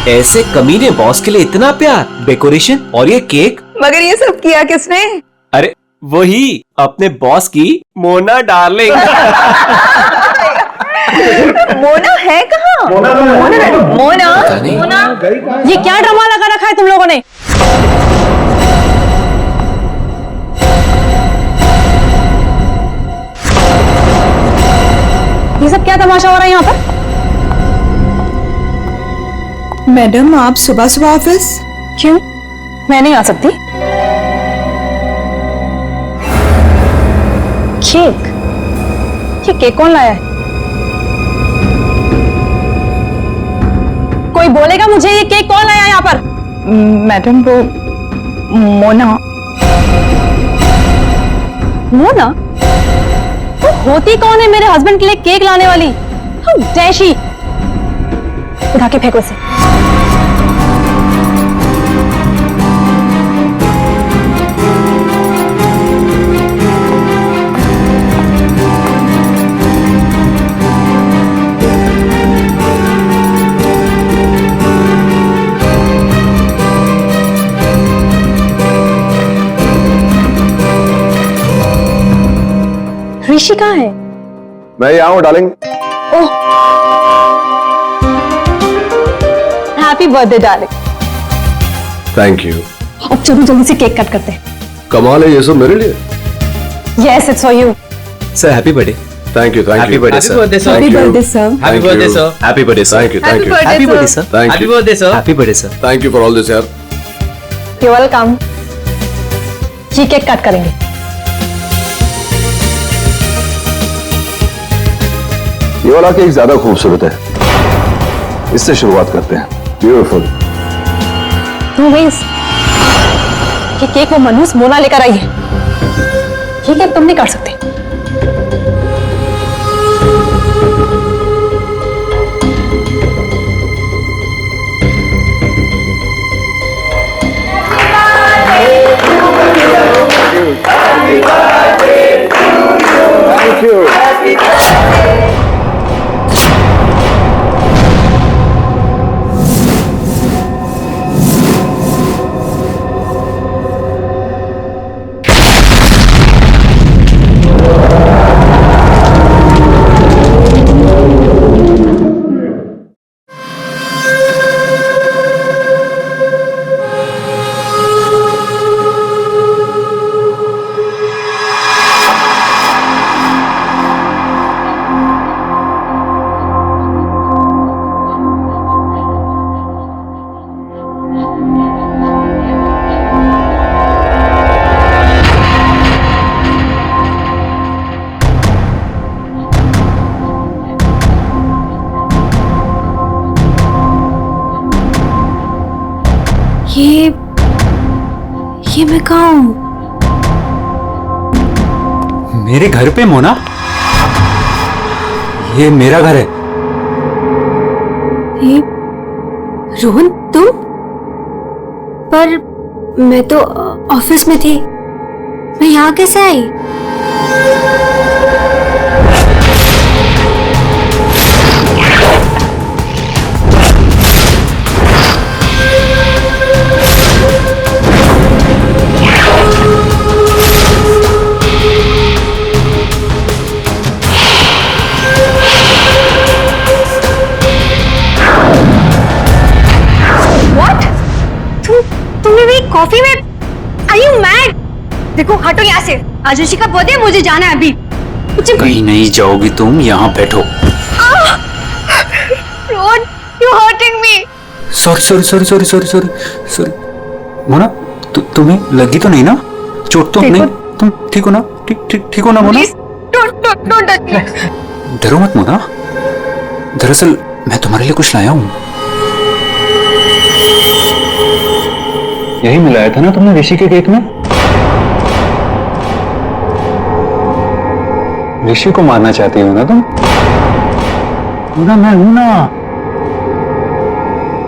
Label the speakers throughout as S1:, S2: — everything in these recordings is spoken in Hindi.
S1: ऐसे कमीने बॉस के लिए इतना प्यार, डेकोरेशन और ये केक।
S2: मगर ये सब किया किसने?
S1: अरे वही अपने बॉस की मोना डार्लिंग।
S2: मोना है कहाँ? मोना
S3: ये क्या ड्रामा लगा रखा है तुम लोगों ने? ये सब क्या तमाशा हो रहा है यहाँ पर?
S2: मैडम आप सुबह सुबह ऑफिस?
S3: क्यों? मैं नहीं आ सकती? केक? ये केक कौन लाया है? कोई बोलेगा मुझे ये केक कौन लाया है यहाँ पर?
S2: मैडम वो मोना।
S3: मोना? वो होती कौन है मेरे हस्बैंड के लिए केक लाने वाली? How dare she? उठा के फेंको इसे। ऋषि कहाँ है?
S4: मैं यहाँ हूँ darling.
S3: Oh, happy birthday darling.
S4: Thank you.
S3: अब चलो जल्दी से केक कट करते हैं।
S4: कमाल है ये सब मेरे लिए।
S3: Yes, it's for you.
S1: Sir happy birthday.
S4: Thank you
S1: happy birthday sir.
S2: Happy birthday sir.
S1: Happy birthday sir. Happy birthday sir.
S4: Thank you thank you
S1: happy birthday sir.
S4: Thank you
S1: birthday sir. Happy birthday sir.
S4: Thank you for all this यार।
S3: You're welcome. Ji cake cut करेंगे।
S4: ये वाला केक ज्यादा खूबसूरत है, इससे शुरुआत करते हैं। ब्यूटीफुल।
S3: ये केक वो मनहूस मोना लेकर आई है। ये केक तुम नहीं काट सकते।
S4: Thank you.
S3: ये मैं कहाँ हूँ?
S1: मेरे घर पे मोना? ये मेरा घर है।
S5: ये रोहन तुम? पर मैं तो ऑफिस में थी, मैं यहाँ कैसे आई? कॉफी में? Are you mad? देखो हटो यहाँ से। आज ऋषि का बर्थडे, मुझे जाना है अभी।
S1: कहीं नहीं जाओगी तुम, यहाँ बैठो।
S5: Rohan, you're hurting me.
S1: Sorry Mona, तुम्हें लगी तो नहीं ना? चोट तो नहीं? तुम ठीक हो ना? ठीक हो ना Mona?
S5: Please, don't touch me.
S1: डरो मत मोना, दरअसल मैं तुम्हारे लिए कुछ लाया हूँ। यही मिलाया था ना तुमने ऋषि के केक में? ऋषि को मारना चाहती हो ना तुम? मैं हूं ना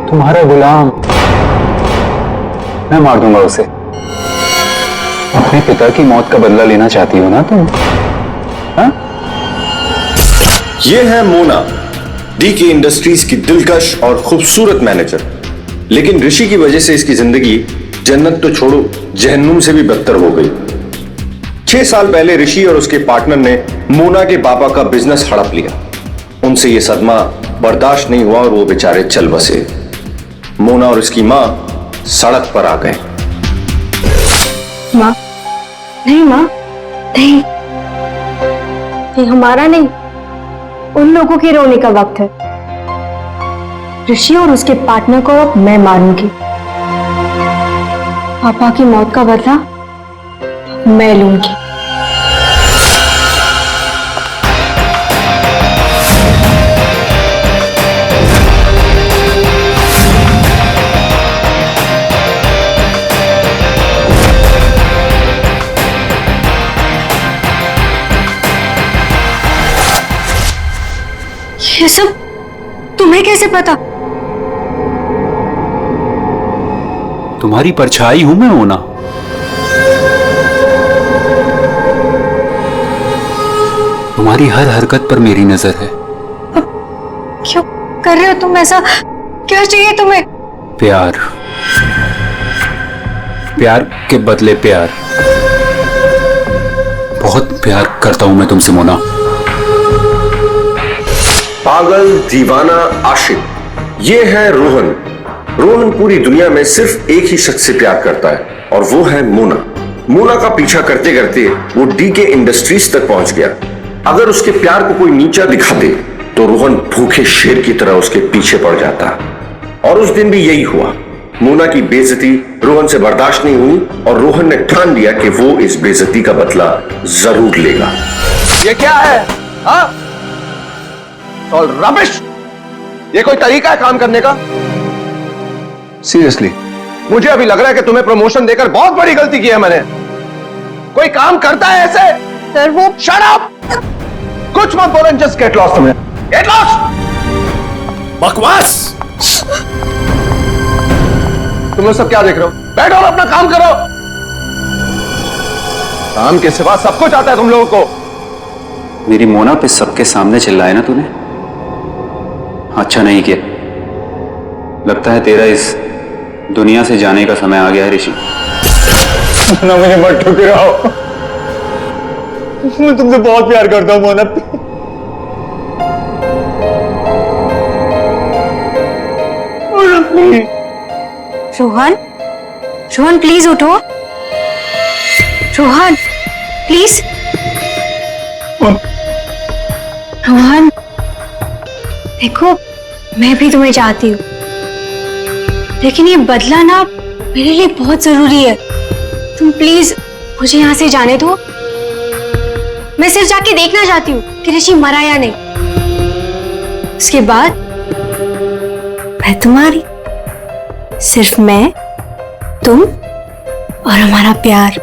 S1: तुम्हारा गुलाम। मैं मार दूंगा उसे। अपने पिता की मौत का बदला लेना चाहती हो ना तुम? हाँ?
S6: ये है मोना, डीके इंडस्ट्रीज की दिलकश और खूबसूरत मैनेजर।
S4: लेकिन ऋषि की वजह से इसकी जिंदगी जन्नत तो छोड़ो जहन्नुम से भी बदतर हो गई। 6 साल पहले ऋषि और उसके पार्टनर ने मोना के पापा का बिजनेस हड़प लिया। उनसे यह सदमा बर्दाश्त नहीं हुआ और वो बेचारे चल बसे। मोना और उसकी मां सड़क पर आ गए।
S5: माँ, नहीं माँ, नहीं, ये हमारा नहीं, उन लोगों के रोने का वक्त है। ऋषि और उसके पार्टनर को अब मैं मारूंगी। पापा की मौत का बदला मैं लूंगी। ये सब तुम्हें कैसे पता?
S1: तुम्हारी परछाई हूं मैं मोना। तुम्हारी हर हरकत पर मेरी नजर है।
S5: क्यों कर रहे हो तुम ऐसा? क्या चाहिए तुम्हें?
S1: प्यार, प्यार के बदले प्यार। बहुत प्यार करता हूं मैं तुमसे मोना।
S4: पागल, दीवाना, आशिक, ये है रोहन। रोहन पूरी दुनिया में सिर्फ एक ही शख्स से प्यार करता है और वो है मोना। मोना का पीछा करते करते वो डीके इंडस्ट्रीज तक पहुंच गया। अगर उसके प्यार को कोई नीचा दिखा दे तो रोहन भूखे शेर की तरह उसके पीछे पड़ जाता। और उस दिन भी यही हुआ। मोना की बेइज्जती रोहन से बर्दाश्त नहीं हुई और रोहन ने ठान लिया कि वो इस बेइज्जती का बदला जरूर लेगा।
S6: ये क्या है? हाँ? All rubbish. ये कोई तरीका है काम करने का?
S4: सीरियसली
S6: मुझे अभी लग रहा है कि तुम्हें प्रमोशन देकर बहुत बड़ी गलती की है मैंने। कोई काम करता है ऐसे?
S2: सर वो
S6: शट अप! कुछ मत बोलो, जस्ट गेट लॉस्ट। तुमने गेट लॉस्ट।
S4: बकवास।
S6: तुम लोग सब क्या देख रहे हो? बैठो और अपना काम करो। काम के सिवा सब कुछ आता है तुम लोगों को।
S1: मेरी मोना पे सबके सामने चिल्लाया ना तूने? अच्छा नहीं किया। लगता है तेरा इस दुनिया से जाने का समय आ गया है ऋषि।
S6: ना मुझे मत ठुकराओ। मैं तुमसे बहुत प्यार करता हूं मोना।
S5: रोहन, रोहन प्लीज उठो। रोहन प्लीज। रोहन देखो, मैं भी तुम्हें चाहती हूँ, लेकिन ये बदला ना मेरे लिए बहुत जरूरी है। तुम प्लीज मुझे यहाँ से जाने दो। मैं सिर्फ जाके देखना चाहती हूँ कि ऋषि मरा या नहीं। उसके बाद मैं तुम्हारी, सिर्फ मैं, तुम और हमारा प्यार।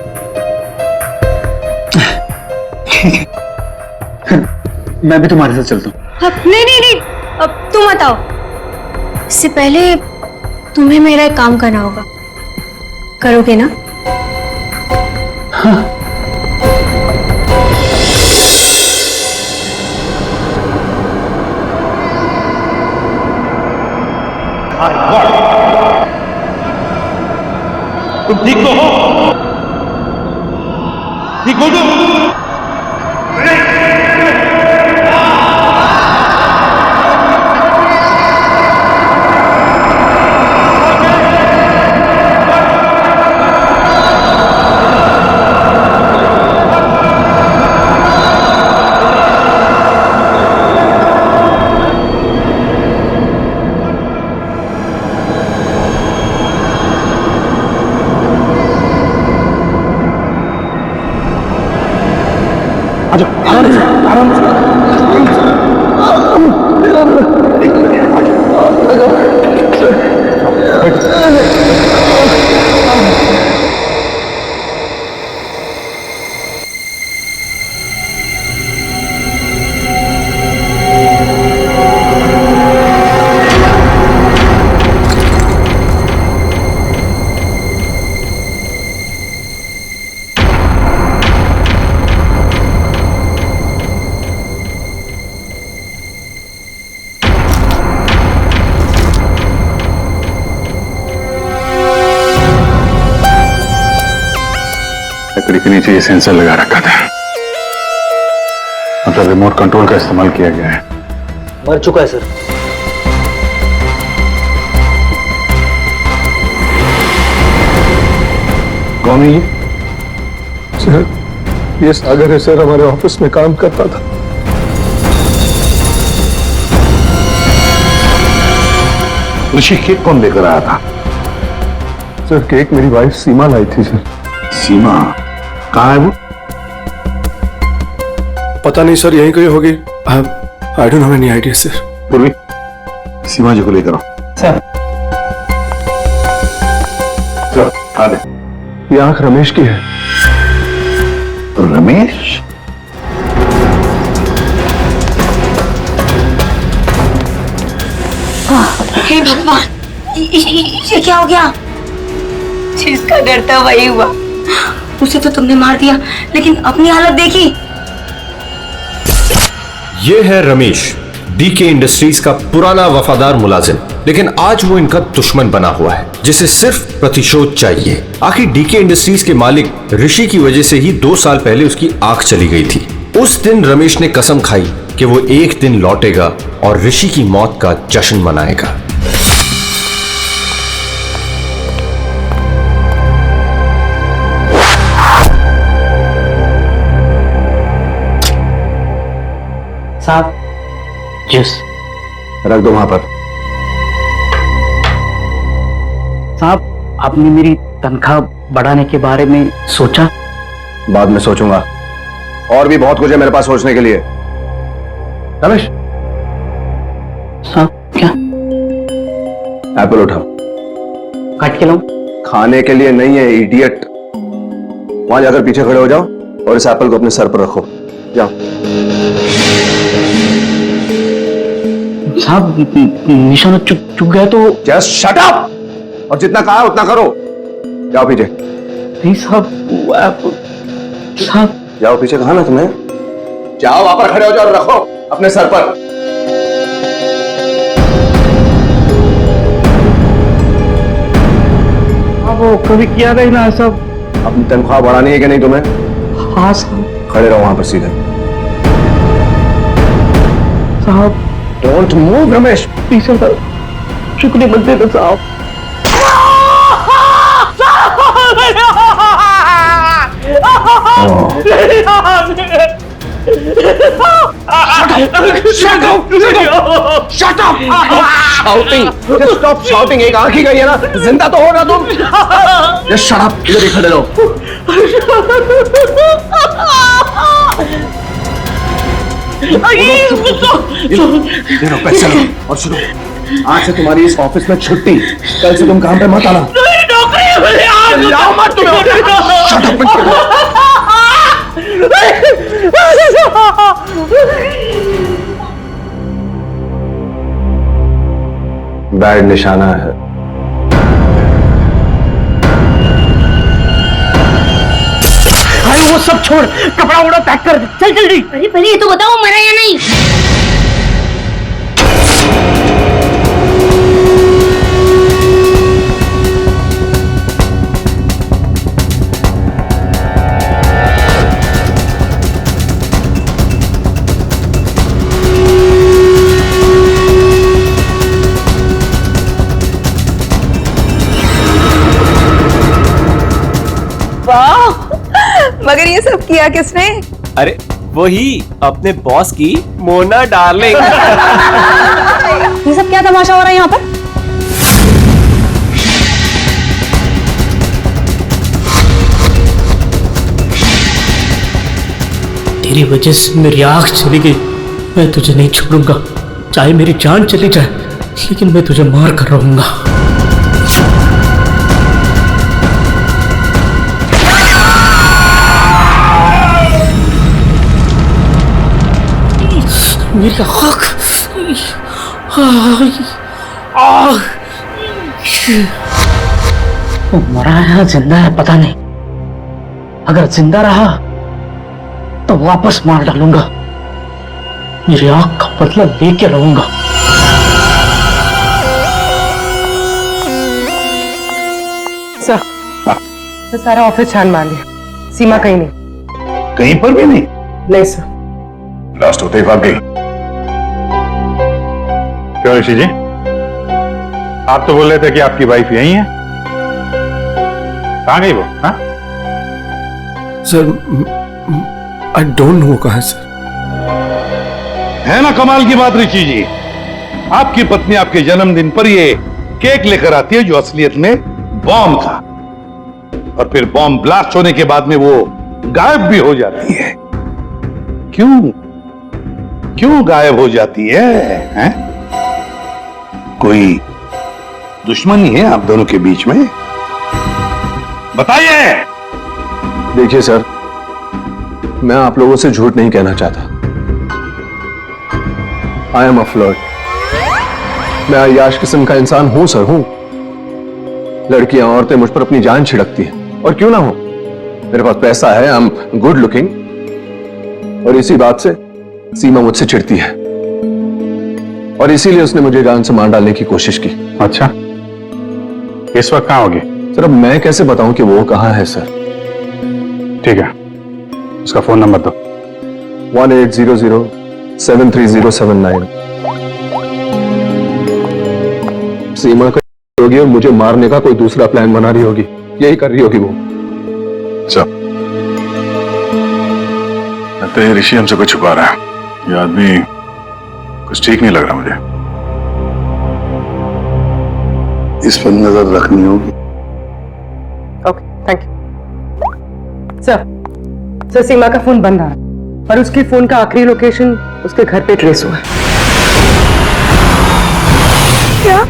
S1: मैं भी तुम्हारे साथ चलता हूँ।
S5: नहीं नहीं नहीं, अब तुम बताओ। इससे पहले तुम्हें मेरा एक काम करना होगा। करोगे ना?
S1: हाँ।
S6: तुम ठीक तो हो? ठीक हो तुम?
S7: लकड़ी के नीचे ये सेंसर लगा रखा था, मतलब रिमोट कंट्रोल का इस्तेमाल किया गया है।
S8: मर चुका है सर।
S7: कौन है ये? सर, ये सागर है सर, हमारे ऑफिस में काम करता था। ऋषि केक कौन लेकर आया था? सर, केक मेरी वाइफ सीमा लाई थी सर। सीमा कहाँ है वो?
S9: पता नहीं सर, यहीं कहीं होगी। I don't have any idea sir.
S7: पूर्वी, सीमा जी को लेकर आओ।
S8: सर
S7: आ दे। ये आंख रमेश की है। रमेश?
S5: हे भगवान, ये क्या हो गया? जिसका डर था वही हुआ। उसे तो तुमने मार दिया, लेकिन अपनी हालत देखी।
S4: ये है रमेश, डीके इंडस्ट्रीज का पुराना वफादार मुलाजिम, लेकिन आज वो इनका दुश्मन बना हुआ है, जिसे सिर्फ प्रतिशोध चाहिए। आखिर डीके इंडस्ट्रीज के मालिक ऋषि की वजह से ही 2 साल पहले उसकी आंख चली गई थी। उस दिन रमेश ने कसम खाई कि वो एक दिन लौटेगा और ऋषि की मौत का जश्न मनाएगा।
S8: साहब, जूस
S7: रख दो वहां पर।
S8: साहब, आपने मेरी तनख्वाह बढ़ाने के बारे में सोचा?
S6: बाद में सोचूंगा, और भी बहुत कुछ है मेरे पास सोचने के लिए। रमेश,
S8: साहब क्या?
S6: एप्पल उठाओ।
S8: काट के लाऊं?
S6: खाने के लिए नहीं है इडियट। वहां जाकर पीछे खड़े हो जाओ और इस एप्पल को अपने सर पर रखो। जाओ।
S8: साहब, निशाना चुक गया तो?
S6: जस्ट शट अप, और जितना कहा उतना करो। जाओ पीछे।
S8: नहीं साहब, साहब
S6: जाओ पीछे, कहा ना तुम्हें? जाओ, वहां पर खड़े हो जाओ और रखो अपने सर पर।
S8: वो कभी किया नहीं ना सब।
S6: अपनी तनख्वाह बढ़ानी है कि नहीं तुम्हें?
S8: हाँ साहब।
S6: खड़े रहो वहां पर सीधे।
S8: साहब
S6: डोंट मूव रमेश।
S8: पीछे सर, शुक्रिया मत देना साहब।
S6: Stop shouting. एक आंख ही गई है ना, जिंदा तो हो ना तुम। जस्ट शट अप, इधर ही खड़े रहो। पैसे लो और सुनो, आज से तुम्हारी इस ऑफिस में छुट्टी। कल से तुम काम पे मत आना। जाओ मत तुम। Shut up. बैड निशाना है।
S8: भाई वो सब छोड़, कपड़ा वपड़ा पैक कर, चल जल्दी।
S5: अरे पहले ये तो बताओ, मरा या नहीं?
S2: मगर ये सब किया किसने?
S10: अरे वही अपने बॉस की मोना डार्लिंग।
S3: ये सब क्या तमाशा हो रहा है यहाँ पर?
S8: तेरी वजह से मेरी आंख चली गई। मैं तुझे नहीं छोड़ूंगा, चाहे मेरी जान चली जाए, लेकिन मैं तुझे मार कर रहूंगा। मेरी आंख, वो मरा है या जिंदा है पता नहीं। अगर जिंदा रहा तो वापस मार डालूंगा। मेरी आंख का बदला लेके रहूंगा।
S11: सर, तो सारा ऑफिस छान मार लिया,
S2: सीमा कहीं नहीं।
S7: कहीं पर भी नहीं?
S2: नहीं सर।
S7: लास्ट होते ही भाग गई। क्यों ऋषि जी, आप तो बोल रहे थे कि आपकी वाइफ यही है, कहां गई वो? हाँ?
S9: सर आई डोंट नो कहाँ है सर।
S7: है ना कमाल की बात ऋषि जी, आपकी पत्नी आपके जन्मदिन पर ये केक लेकर आती है जो असलियत में बॉम्ब था, और फिर बॉम्ब ब्लास्ट होने के बाद में वो गायब भी हो जाती है। क्यों गायब हो जाती है, हैं? कोई दुश्मनी है आप दोनों के बीच में? बताइए।
S6: देखिए सर, मैं आप लोगों से झूठ नहीं कहना चाहता। I am a flirt. मैं अय्याश किस्म का इंसान हूं सर, हूं। लड़कियां, औरतें मुझ पर अपनी जान छिड़कती हैं, और क्यों ना हो। मेरे पास पैसा है, आई एम गुड लुकिंग, और इसी बात से सीमा मुझसे चिढ़ती है, और इसीलिए उसने मुझे जान से मार डालने की कोशिश की।
S7: अच्छा, इस वक्त कहां होगी?
S6: सर अब मैं कैसे बताऊं कि वो कहां है सर?
S7: ठीक है, उसका फोन नंबर दो।
S6: 1800-73079। सीमा का होगी और मुझे मारने का कोई दूसरा प्लान बना रही होगी, यही कर रही होगी वो।
S7: अच्छा, लगता है ऋषि हमसे कुछ छुपा रहा है। ये आदमी कुछ ठीक नहीं लग रहा मुझे। इस पर नजर रखनी होगी।
S2: Okay, thank you sir. Sir Seema का फोन बंद आ रहा है, और उसके फोन का आखिरी लोकेशन उसके घर पे ट्रेस हुआ है। क्या?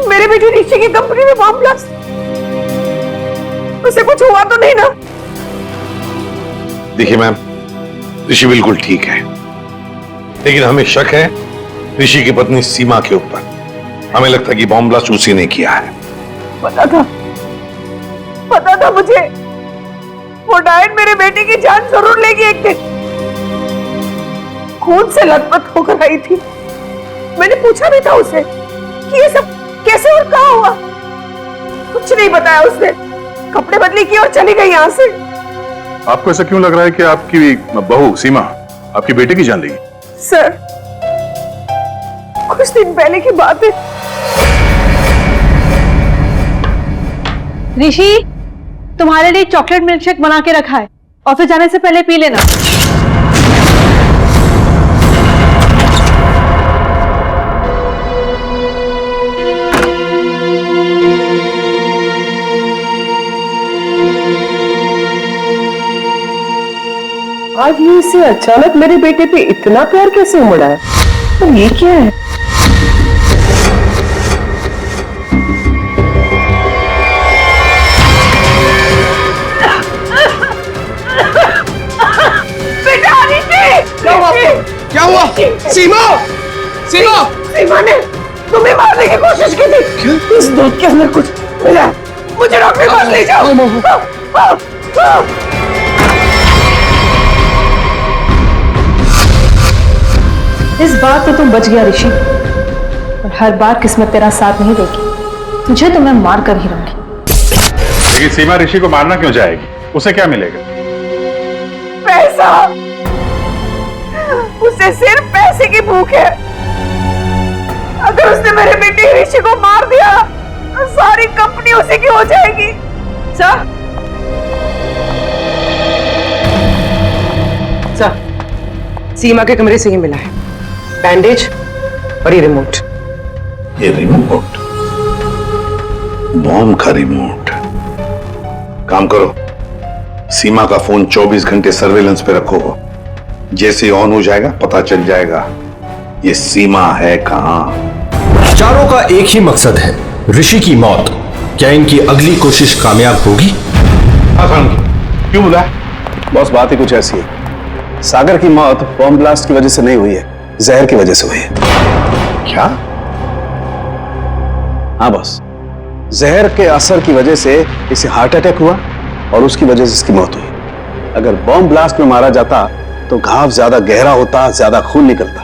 S2: मेरे बेटे ऋषि की कंपनी में बॉम्ब ब्लास्ट? उसे कुछ हुआ तो नहीं ना?
S7: देखिए मैम, ऋषि बिल्कुल ठीक है, लेकिन हमें शक है ऋषि की पत्नी सीमा के ऊपर। हमें लगता है कि बॉम्ब ब्लास्ट उसी ने किया है।
S2: पता था मुझे, वो डायन मेरे बेटे की जान जरूर लेगी एक दिन। खून से लथपथ होकर आई थी। मैंने पूछा भी था उसे कि ये सब कैसे और कहां हुआ। कुछ नहीं बताया उसने। कपड़े बदली की और चली गई यहां से।
S7: आपको ऐसा क्यों लग रहा है कि आपकी बहू सीमा आपकी बेटे की जान लेगी?
S2: सर, कुछ दिन पहले की बात है।
S3: ऋषि, तुम्हारे लिए चॉकलेट मिल्कशेक बना के रखा है, ऑफिस जाने से पहले पी लेना।
S2: आज ये इससे अचानक मेरे बेटे पे इतना प्यार कैसे उमड़ा है? और ये क्या है?
S6: क्या हुआ? सीमा! सीमा!
S2: सीमा ने तुम्हें मारने की कोशिश की थी। इस दूध के अंदर कुछ मिला। मुझे डॉक्टर के पास ले जाओ।
S3: इस बार तो तुम बच गया ऋषि, और हर बार किस्मत तेरा साथ नहीं देगी। तुझे तो मैं मार कर ही रहूंगी।
S7: लेकिन सीमा ऋषि को मारना क्यों चाहेगी? उसे क्या मिलेगा?
S2: पैसा। उसे सिर्फ पैसे की भूख है। अगर उसने मेरे बेटे ऋषि को मार दिया तो सारी कंपनी उसी की हो जाएगी। सर, सीमा के कमरे से ही मिला है बैंडेज और ये रिमोट।
S7: ये रिमोट? बॉम्ब का रिमोट? काम करो, सीमा का फोन 24 घंटे सर्वेलेंस पे रखो। जैसे ऑन हो जाएगा पता चल जाएगा ये सीमा है कहां।
S11: चारों का एक ही मकसद है, ऋषि की मौत। क्या इनकी अगली कोशिश कामयाब होगी?
S7: क्यों बोला?
S6: बॉस, बात ही कुछ ऐसी है। सागर की मौत बॉम्ब ब्लास्ट की वजह से नहीं हुई है, जहर की वजह से हुई है।
S7: क्या?
S6: हाँ बॉस, जहर के असर की वजह से इसे हार्ट अटैक हुआ और उसकी वजह से इसकी मौत हुई। अगर बॉम्ब ब्लास्ट में मारा जाता तो घाव ज्यादा गहरा होता, ज्यादा खून निकलता,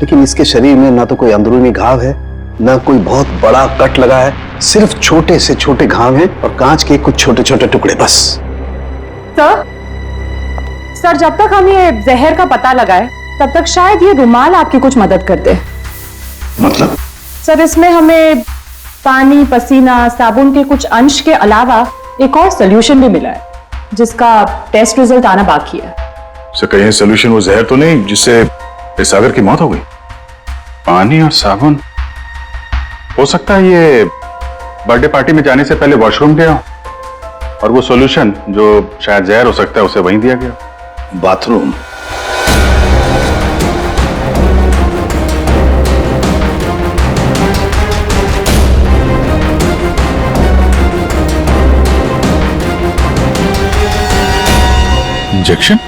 S6: लेकिन इसके शरीर में ना तो कोई अंदरूनी घाव है, ना कोई बहुत बड़ा कट लगा है। सिर्फ छोटे से छोटे घाव हैं और कांच के कुछ छोटे छोटे टुकड़े बस।
S3: सर जब तक हम ये जहर का पता लगाए तब तक शायद ये रुमाल आपकी कुछ मदद कर दे।
S7: मतलब?
S3: सर इसमें हमें पानी, पसीना, साबुन के कुछ अंश के अलावा एक और सोल्यूशन भी मिला है जिसका टेस्ट रिजल्ट आना बाकी है।
S7: सर कहीं सोल्यूशन वो जहर तो नहीं जिससे इस सागर की मौत हो गई? पानी और साबुन, हो सकता है ये बर्थडे पार्टी में जाने से पहले वॉशरूम गया और वो सॉल्यूशन जो शायद जहर हो सकता है उसे वहीं दिया गया। बाथरूम? इंजेक्शन?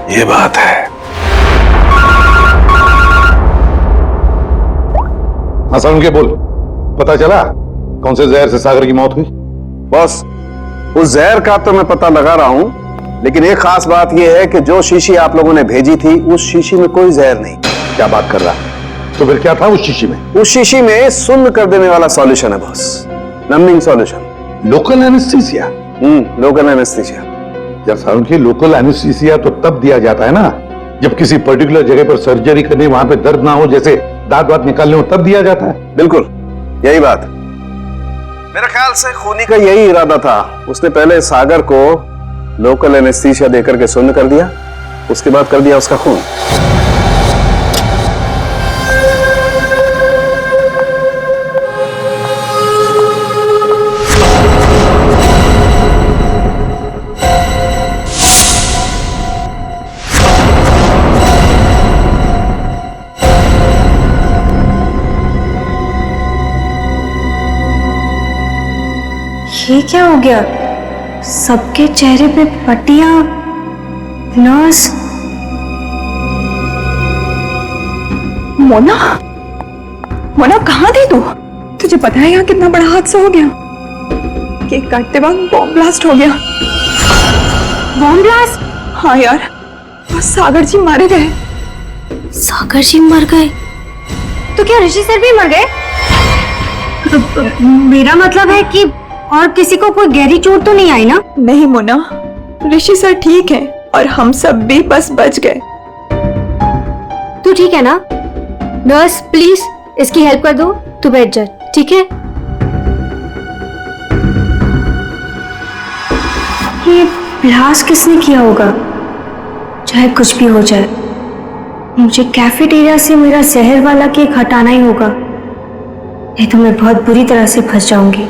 S7: ये बात है। हाँ सर, उनके बोल, पता चला कौन से जहर से सागर की मौत हुई?
S6: बॉस, उस जहर का तो मैं पता लगा रहा हूं, लेकिन एक खास बात यह है कि जो शीशी आप लोगों ने भेजी थी उस शीशी में कोई जहर नहीं।
S7: क्या बात कर रहा है? तो फिर क्या था उस शीशी में?
S6: उस शीशी में सुन्न कर देने वाला सॉल्यूशन है boss, numbing solution.
S7: Local anaesthesia?
S6: Local anaesthesia.
S7: यार सारुण की लोकल एनेस्थीसिया तो तब दिया जाता है ना जब किसी पर्टिकुलर जगह पर सर्जरी करनी, वहां पे दर्द ना हो, जैसे दांत वात निकालने हो, तब दिया जाता है।
S6: बिल्कुल यही बात। मेरे ख्याल से खूनी का यही इरादा था। उसने पहले सागर को लोकल एनेस्थीसिया देकर के सुन्न कर दिया, उसके बाद कर दिया उसका खून।
S5: ये क्या हो गया? सबके चेहरे पे पट्टियां, नर्स।
S2: मोना, मोना कहाँ थी तू? तुझे पता है यहाँ कितना बड़ा हादसा हो गया? केक काटते वक्त बॉम्ब ब्लास्ट हो गया।
S5: Bomb blast?
S2: हाँ यार, और सागर जी मारे गए।
S5: सागर जी मर गए? तो क्या ऋषि सर भी मर गए? मेरा मतलब है कि और किसी को कोई गहरी चोट तो नहीं आई ना?
S2: नहीं मोना, ऋषि सर ठीक है और हम सब भी बस बच गए।
S5: तू ठीक है ना? नर्स प्लीज इसकी हेल्प कर दो, तू बैठ जा, ठीक है? ये ब्लास्ट किसने किया होगा? चाहे कुछ भी हो जाए, मुझे कैफेटेरिया से मेरा जहर वाला केक हटाना ही होगा, नहीं तो मैं बहुत बुरी तरह से फंस जाऊंगी।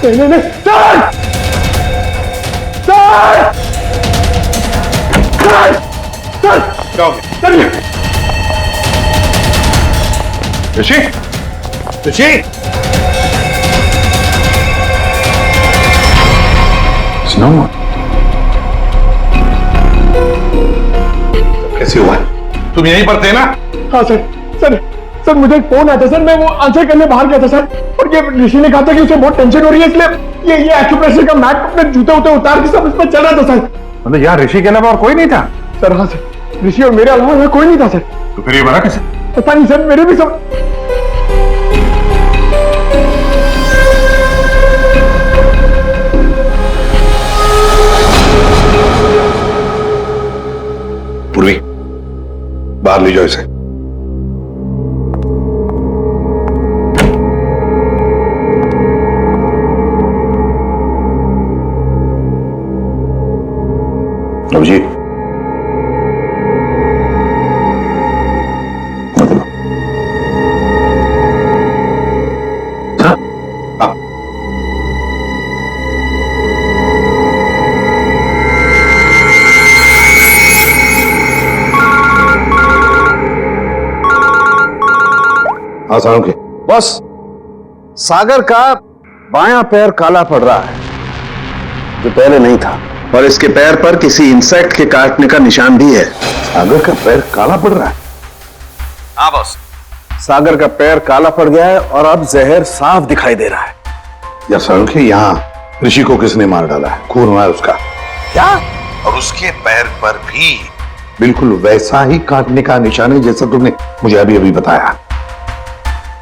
S9: नहीं, सर! सर! सर! सर!
S7: क्या हो गया?
S9: सर!
S7: ऋषि? ऋषि? स्नो? कैसे हुआ? तुम यहीं पर थे ना?
S9: हाँ सर, सर, सर मुझे एक फोन आया था सर, मैं वो आंसर करने बाहर गया था सर, और ये ऋषि ने कहा था कि उसे बहुत टेंशन हो रही है, इसलिए ये एक्यूप्रेशर का मैट अपने जूते उतार के सब इस पर चल रहा था सर।
S7: मतलब यहाँ ऋषि के अलावा और कोई नहीं था?
S9: सर हाँ सर, ऋषि और मेरे अलावा यहाँ कोई नहीं था सर।
S7: तो फिर ये बना कैसे?
S9: पता नहीं सर, मेरे भी सब।
S7: पूर्वी, बाहर ले जाओ इसे। अभिजीत, मतलब हाँ साहब के
S6: बस सागर का बायां पैर काला पड़ रहा है, जो पहले नहीं था, और इसके पैर पर किसी इंसेक्ट के काटने का निशान भी है।
S7: सागर का पैर काला पड़ रहा है?
S6: हाँ बॉस, सागर का पैर काला पड़ गया है और अब जहर साफ दिखाई दे रहा है।
S7: या साहब के यहाँ ऋषि को किसने मार डाला है? खून हुआ है उसका।
S6: क्या?
S7: और उसके पैर पर भी बिल्कुल वैसा ही काटने का निशान है जैसा तुमने मुझे अभी अभी बताया।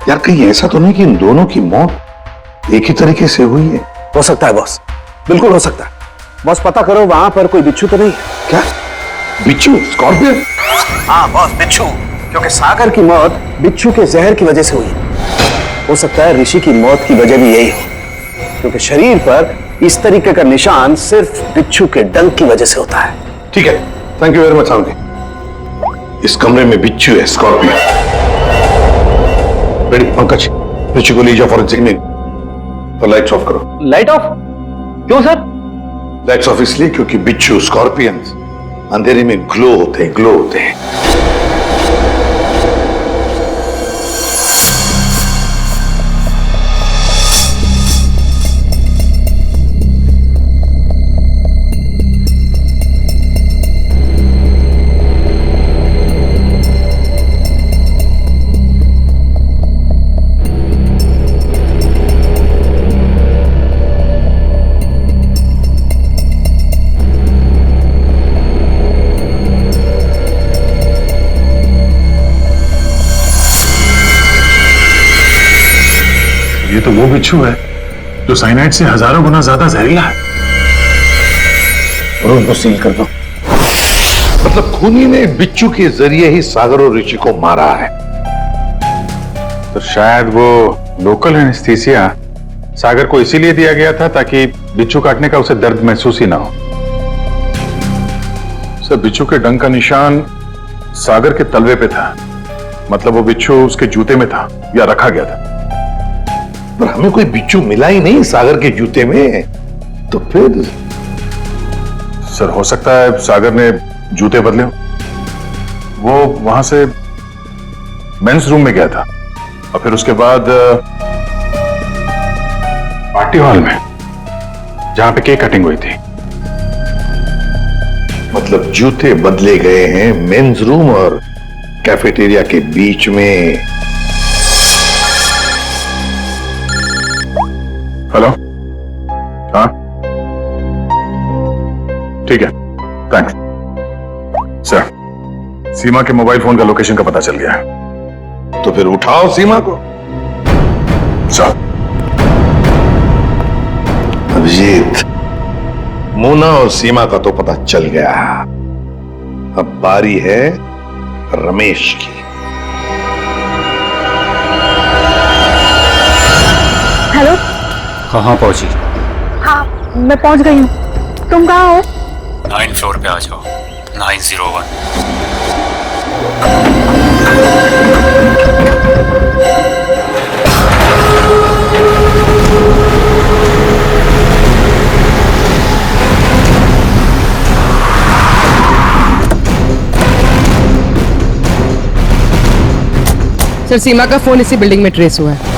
S7: यार कहीं ऐसा तो नहीं कि इन दोनों की मौत एक ही तरीके से हुई है?
S6: हो सकता है बॉस, बिल्कुल हो सकता है। बॉस पता करो वहां पर कोई बिच्छू तो नहीं है।
S7: क्या? बिच्छू? स्कॉर्पियन?
S6: हाँ बॉस, बिच्छू, क्योंकि सागर की मौत बिच्छू के जहर की वजह से हुई। हो सकता है ऋषि की मौत की वजह भी यही हो, क्योंकि शरीर पर इस तरीके का निशान सिर्फ बिच्छू के डंक की वजह से होता है।
S7: ठीक है, थैंक यू वेरी मच साहब। इस कमरे में बिच्छू है, स्कॉर्पियन। रेडी पंकज, ऋषि को ले जाओ फॉरेंसिक में। तो लाइट्स ऑफ करो।
S8: Light of? क्यों सर?
S7: लाइट्स ऑफ इसलिए क्योंकि बिच्छू, स्कॉर्पियन अंधेरे में ग्लो होते हैं, ग्लो होते हैं।
S12: ये तो वो बिच्छू है जो साइनाइड से हजारों गुना ज्यादा जहरीला है।
S7: और उनको सील कर दो। मतलब खूनी ने बिच्छू के जरिए ही सागर और ऋषि को मारा है।
S12: तो शायद वो लोकल एनेस्थीसिया सागर को इसीलिए दिया गया था ताकि बिच्छू काटने का उसे दर्द महसूस ही ना हो। सर, बिच्छू के डंक का निशान सागर के तलवे पे था, मतलब वो बिच्छू उसके जूते में था या रखा गया था।
S7: पर हमें कोई बिच्छू मिला ही नहीं सागर के जूते में, तो फिर?
S12: सर, हो सकता है सागर ने जूते बदले हो। वो वहां से मेंस रूम में गया था और फिर उसके बाद पार्टी हॉल में जहां पे केक कटिंग हुई थी।
S7: मतलब जूते बदले गए हैं मेंस रूम और कैफेटेरिया के बीच में।
S12: हेलो, हाँ ठीक है, थैंक्स सर। सीमा के मोबाइल फोन का लोकेशन का पता चल गया है।
S7: तो फिर उठाओ सीमा को।
S12: सर,
S7: अभिजीत, मोना और सीमा का तो पता चल गया, अब बारी है रमेश की।
S3: हेलो।
S11: कहाँ पहुंची?
S3: हाँ, मैं पहुंच गई हूँ। तुम कहाँ हो?
S11: 9th फ्लोर पे आ जाओ, 901।
S2: सर, सीमा का फोन इसी बिल्डिंग में ट्रेस हुआ है।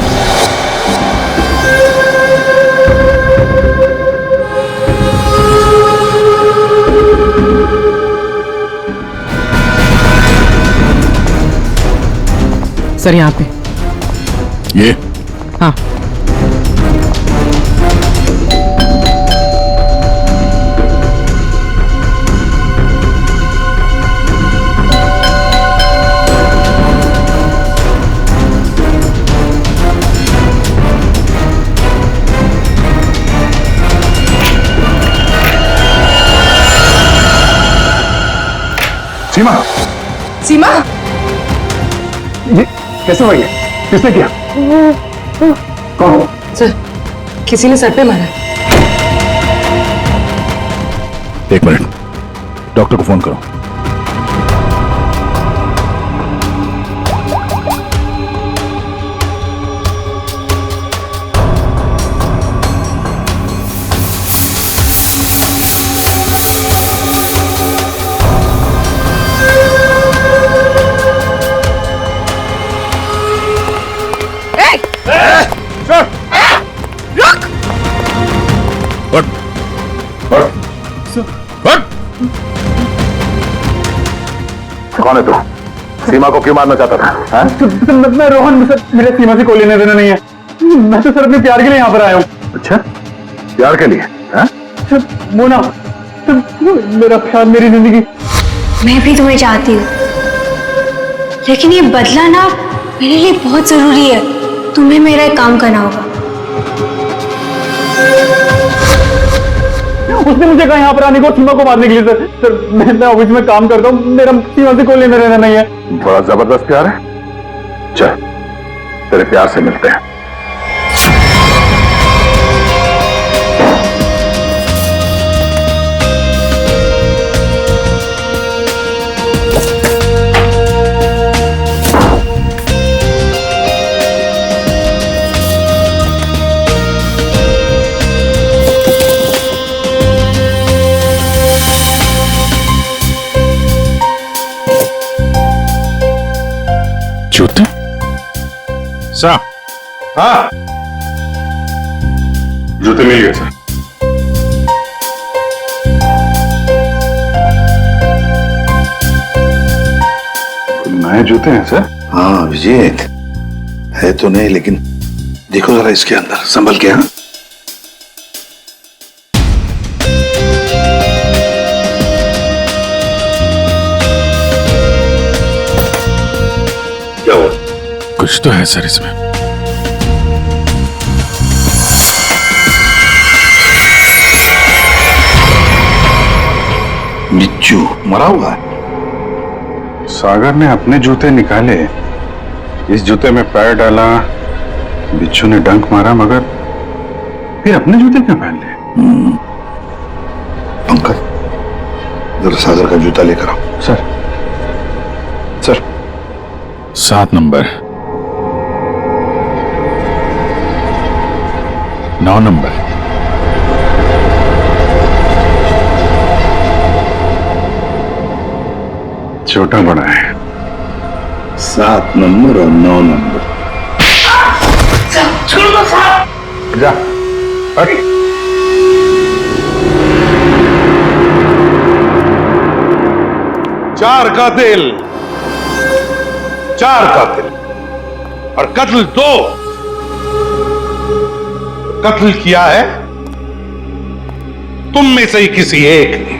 S2: सर, यहाँ पे।
S7: ये?
S2: हाँ।
S12: सीमा,
S2: सीमा,
S9: ये कैसे हुआ? ये किसने किया? कौन?
S2: सर, किसी ने सर पे मारा।
S12: एक मिनट, डॉक्टर को फोन करो। कौन है तू? सीमा को क्यों मारना चाहता था?
S9: मैं रोहन, सर मेरे सीमा से कोई लेना देना नहीं है। मैं तो सर अपने प्यार के लिए यहाँ पर आया हूँ।
S12: अच्छा, प्यार के लिए?
S9: सर मोना, सर मेरा प्यार, मेरी जिंदगी।
S5: मैं भी तुम्हें चाहती हूँ, लेकिन ये बदला ना मेरे लिए बहुत जरूरी है। तुम्हें मेरा एक काम करना होगा।
S9: उसने मुझे कहा यहाँ पर आने को, सीमा को मारने के लिए। सर मैं ऑफिस में काम करता हूँ, मेरा सीमा से कोई लेना देना नहीं है।
S12: बड़ा जबरदस्त प्यार है। चल, तेरे प्यार से मिलते हैं। जूते?
S7: सर।
S12: हाँ, जूते मिल गए सर। नए जूते हैं सर?
S13: हाँ विजेत, है तो नहीं, लेकिन देखो जरा इसके अंदर, संभल के। हाँ,
S12: क्या हुआ? कुछ तो है सर इसमें।
S13: बिच्छू मरा हुआ है।
S12: सागर ने अपने जूते निकाले, इस जूते में पैर डाला, बिच्छू ने डंक मारा, मगर फिर अपने जूते क्यों पहन लिए?
S13: पंकज, जरा सागर का जूता लेकर आओ।
S12: सर, सर 7 नंबर, 9 नंबर, छोटा बड़ा है।
S13: 7 नंबर और 9 नंबर।
S12: जा, हट।
S7: चार कातिल और कत्ल 2। कत्ल किया है तुम में से ही किसी एक ने।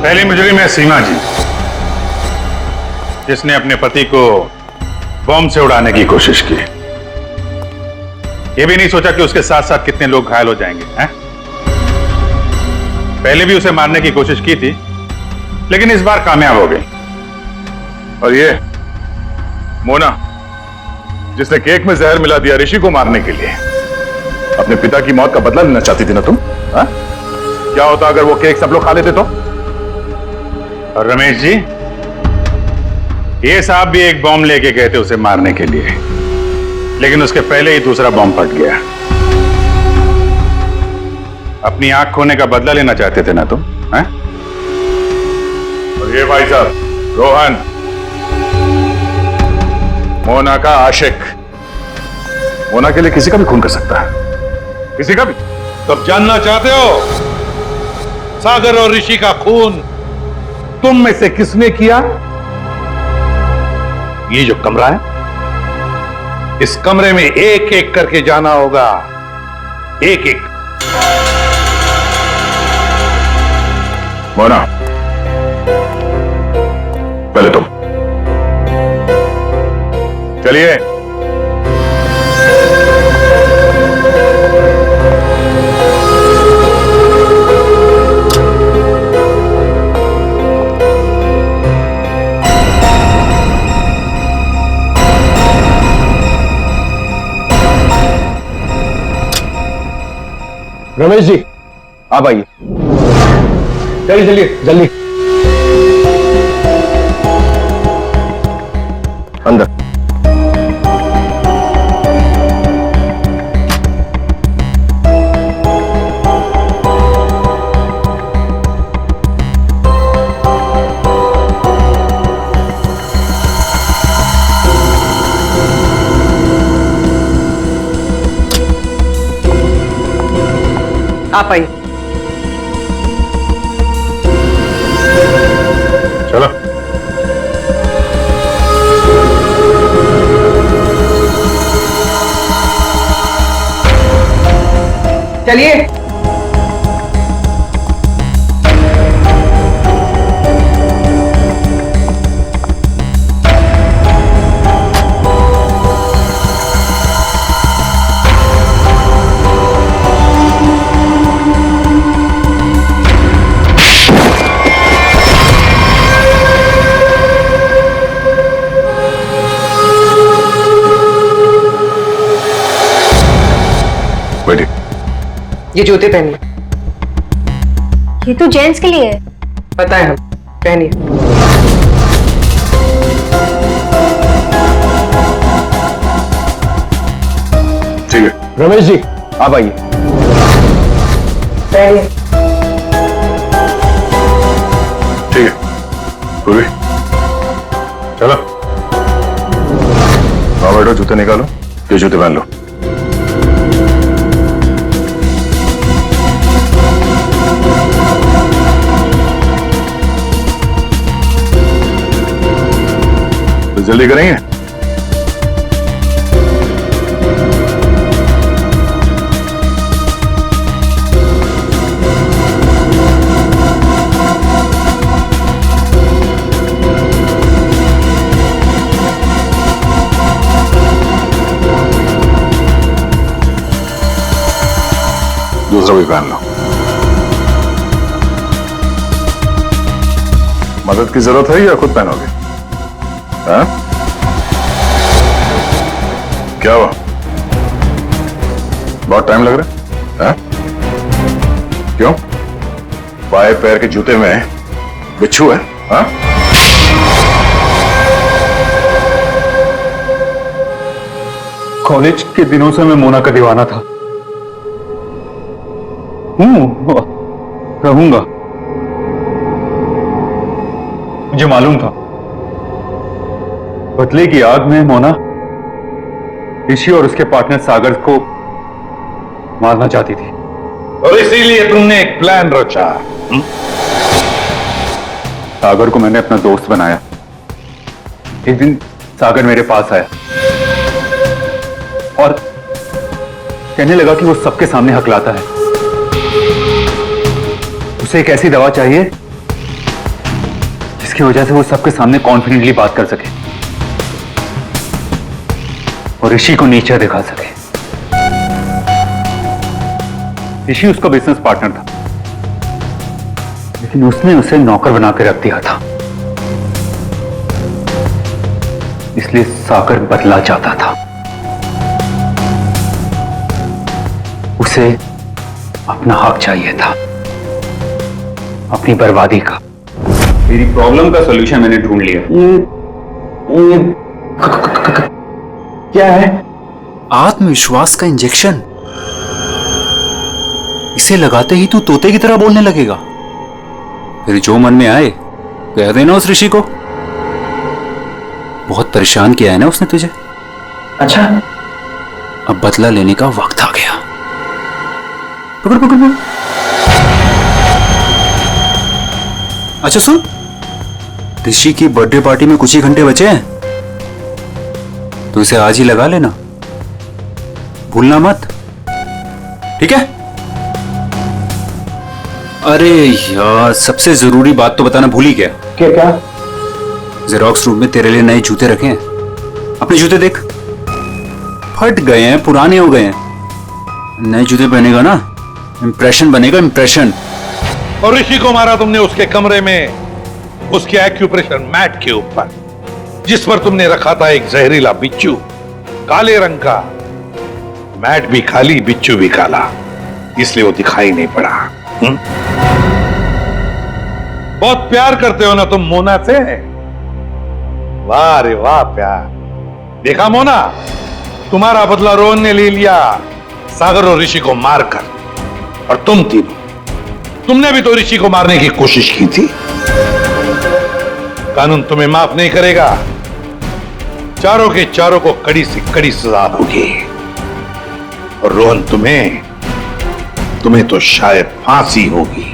S7: पहली मुजरिम है सीमा जी, जिसने अपने पति को बम से उड़ाने की कोशिश की। यह भी नहीं सोचा कि उसके साथ साथ कितने लोग घायल हो जाएंगे। हैं? पहले भी उसे मारने की कोशिश की थी, लेकिन इस बार कामयाब हो गई।
S12: और ये मोना, जिसने केक में जहर मिला दिया ऋषि को मारने के लिए, अपने पिता की मौत का बदला लेना चाहती थी ना तुम? हा? क्या होता अगर वो केक सब लोग खा लेते तो?
S7: और रमेश जी, ये साहब भी एक बॉम्ब लेके गए थे उसे मारने के लिए, लेकिन उसके पहले ही दूसरा बॉम्ब फट गया। अपनी आंख खोने का बदला लेना चाहते थे ना तुम? हैं?
S12: और ये भाई साहब रोहन, मोना का आशिक, मोना के लिए किसी का भी खून कर सकता है, किसी का भी।
S7: तब जानना चाहते हो सागर और ऋषि का खून तुम में से किसने किया? ये जो कमरा है, इस कमरे में एक एक करके जाना होगा, एक एक।
S12: मोना, पहले तुम चलिए।
S6: रमेश जी, आप आइए। चलिए चलिए जल्दी अंदर।
S2: आप आइए।
S12: चलो।
S2: चलिए।
S12: बैठिए।
S2: ये जूते पहनिए।
S5: ये तो जेंट्स के लिए है।
S2: पता है, हम पहनिए।
S12: ठीक है।
S6: रमेश जी, आप आइए।
S2: पहनिए।
S12: ठीक है पूर्वी, चलो। आओ बैठो, जूते निकालो। ये जूते पहन लो। तो जल्दी करेंगे। दूसरा भी पहन लो। मदद की जरूरत है या खुद पहनोगे? हाँ? क्या हुआ? बहुत टाइम लग रहा है? हाँ? क्यों? बाएं पैर के जूते में बिच्छू है? हाँ?
S1: कॉलेज के दिनों से मैं मोना का दीवाना था। रहूंगा। मुझे मालूम था बदले की आग में मोना ऋषि और उसके पार्टनर सागर को मारना चाहती थी,
S7: और इसीलिए तुमने एक प्लान रचा।
S1: सागर को मैंने अपना दोस्त बनाया। एक दिन सागर मेरे पास आया और कहने लगा कि वो सबके सामने हकलाता है। उसे एक ऐसी दवा चाहिए जिसकी वजह से वो सबके सामने कॉन्फिडेंटली बात कर सके और ऋषि को नीचा दिखा सके। ऋषि उसका बिजनेस पार्टनर था, लेकिन उसने उसे नौकर बना के रख दिया था। इसलिए सागर बदला चाहता था। उसे अपना हक चाहिए था, अपनी बर्बादी का। मेरी प्रॉब्लम का सॉल्यूशन मैंने ढूंढ लिया।
S6: ये क्या है?
S11: आत्मविश्वास का इंजेक्शन। इसे लगाते ही तू तोते की तरह बोलने लगेगा।
S1: फिर जो मन में आए कह देना उस ऋषि को। बहुत परेशान किया है ना उसने तुझे।
S8: अच्छा,
S1: अब बदला लेने का वक्त आ गया। पकड़ पकड़ पकड़। अच्छा सुन, ऋषि की बर्थडे पार्टी में कुछ ही घंटे बचे हैं, तो इसे आज ही लगा लेना, भूलना मत, ठीक है? अरे यार, सबसे जरूरी बात तो बताना भूल ही गया।
S6: क्या क्या?
S1: जेरोक्स रूम में तेरे लिए नए जूते रखे हैं। अपने जूते देख, फट गए हैं, पुराने हो गए हैं। नए जूते पहनेगा ना, इंप्रेशन बनेगा, इंप्रेशन।
S7: और ऋषि को मारा तुमने उसके कमरे में, उसके एक्यूप्रेशर मैट के ऊपर, जिस पर तुमने रखा था एक जहरीला बिच्छू, काले रंग का। मैट भी खाली, बिच्छू भी काला। इसलिए वो दिखाई नहीं पड़ा। बहुत प्यार करते हो ना तुम मोना से? वाह रे वाह प्यार। देखा मोना, तुम्हारा बदला रोहन ने ले लिया सागर और ऋषि को मारकर, और तुमने भी तो ऋषि को मारने की कोशिश की थी। कानून तुम्हें माफ नहीं करेगा, चारों के चारों को कड़ी से कड़ी सजा होगी। और रोहन तुम्हें तो शायद फांसी होगी।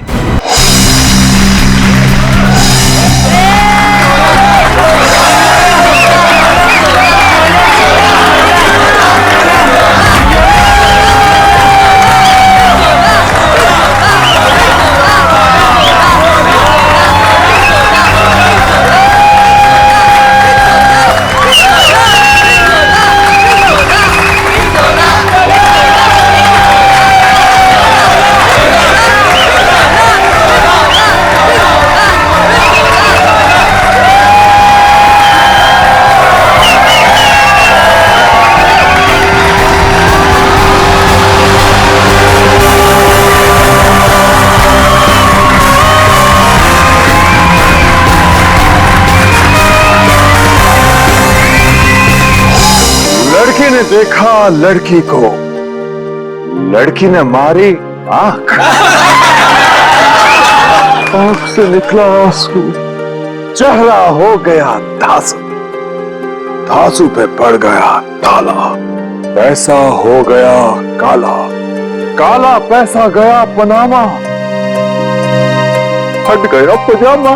S6: लड़की ने देखा लड़की को, लड़की ने मारी आंख, आंख से निकला आंसू, चेहरा हो गया धांसू, धांसू पे पड़ गया ताला, पैसा हो गया काला, काला पैसा गया पनामा, फट गया पजामा।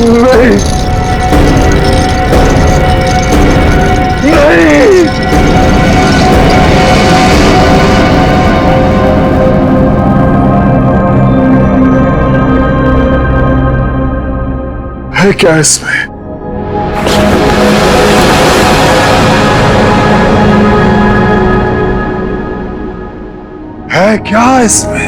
S6: नहीं, नहीं, है क्या इसमें? है क्या इसमें?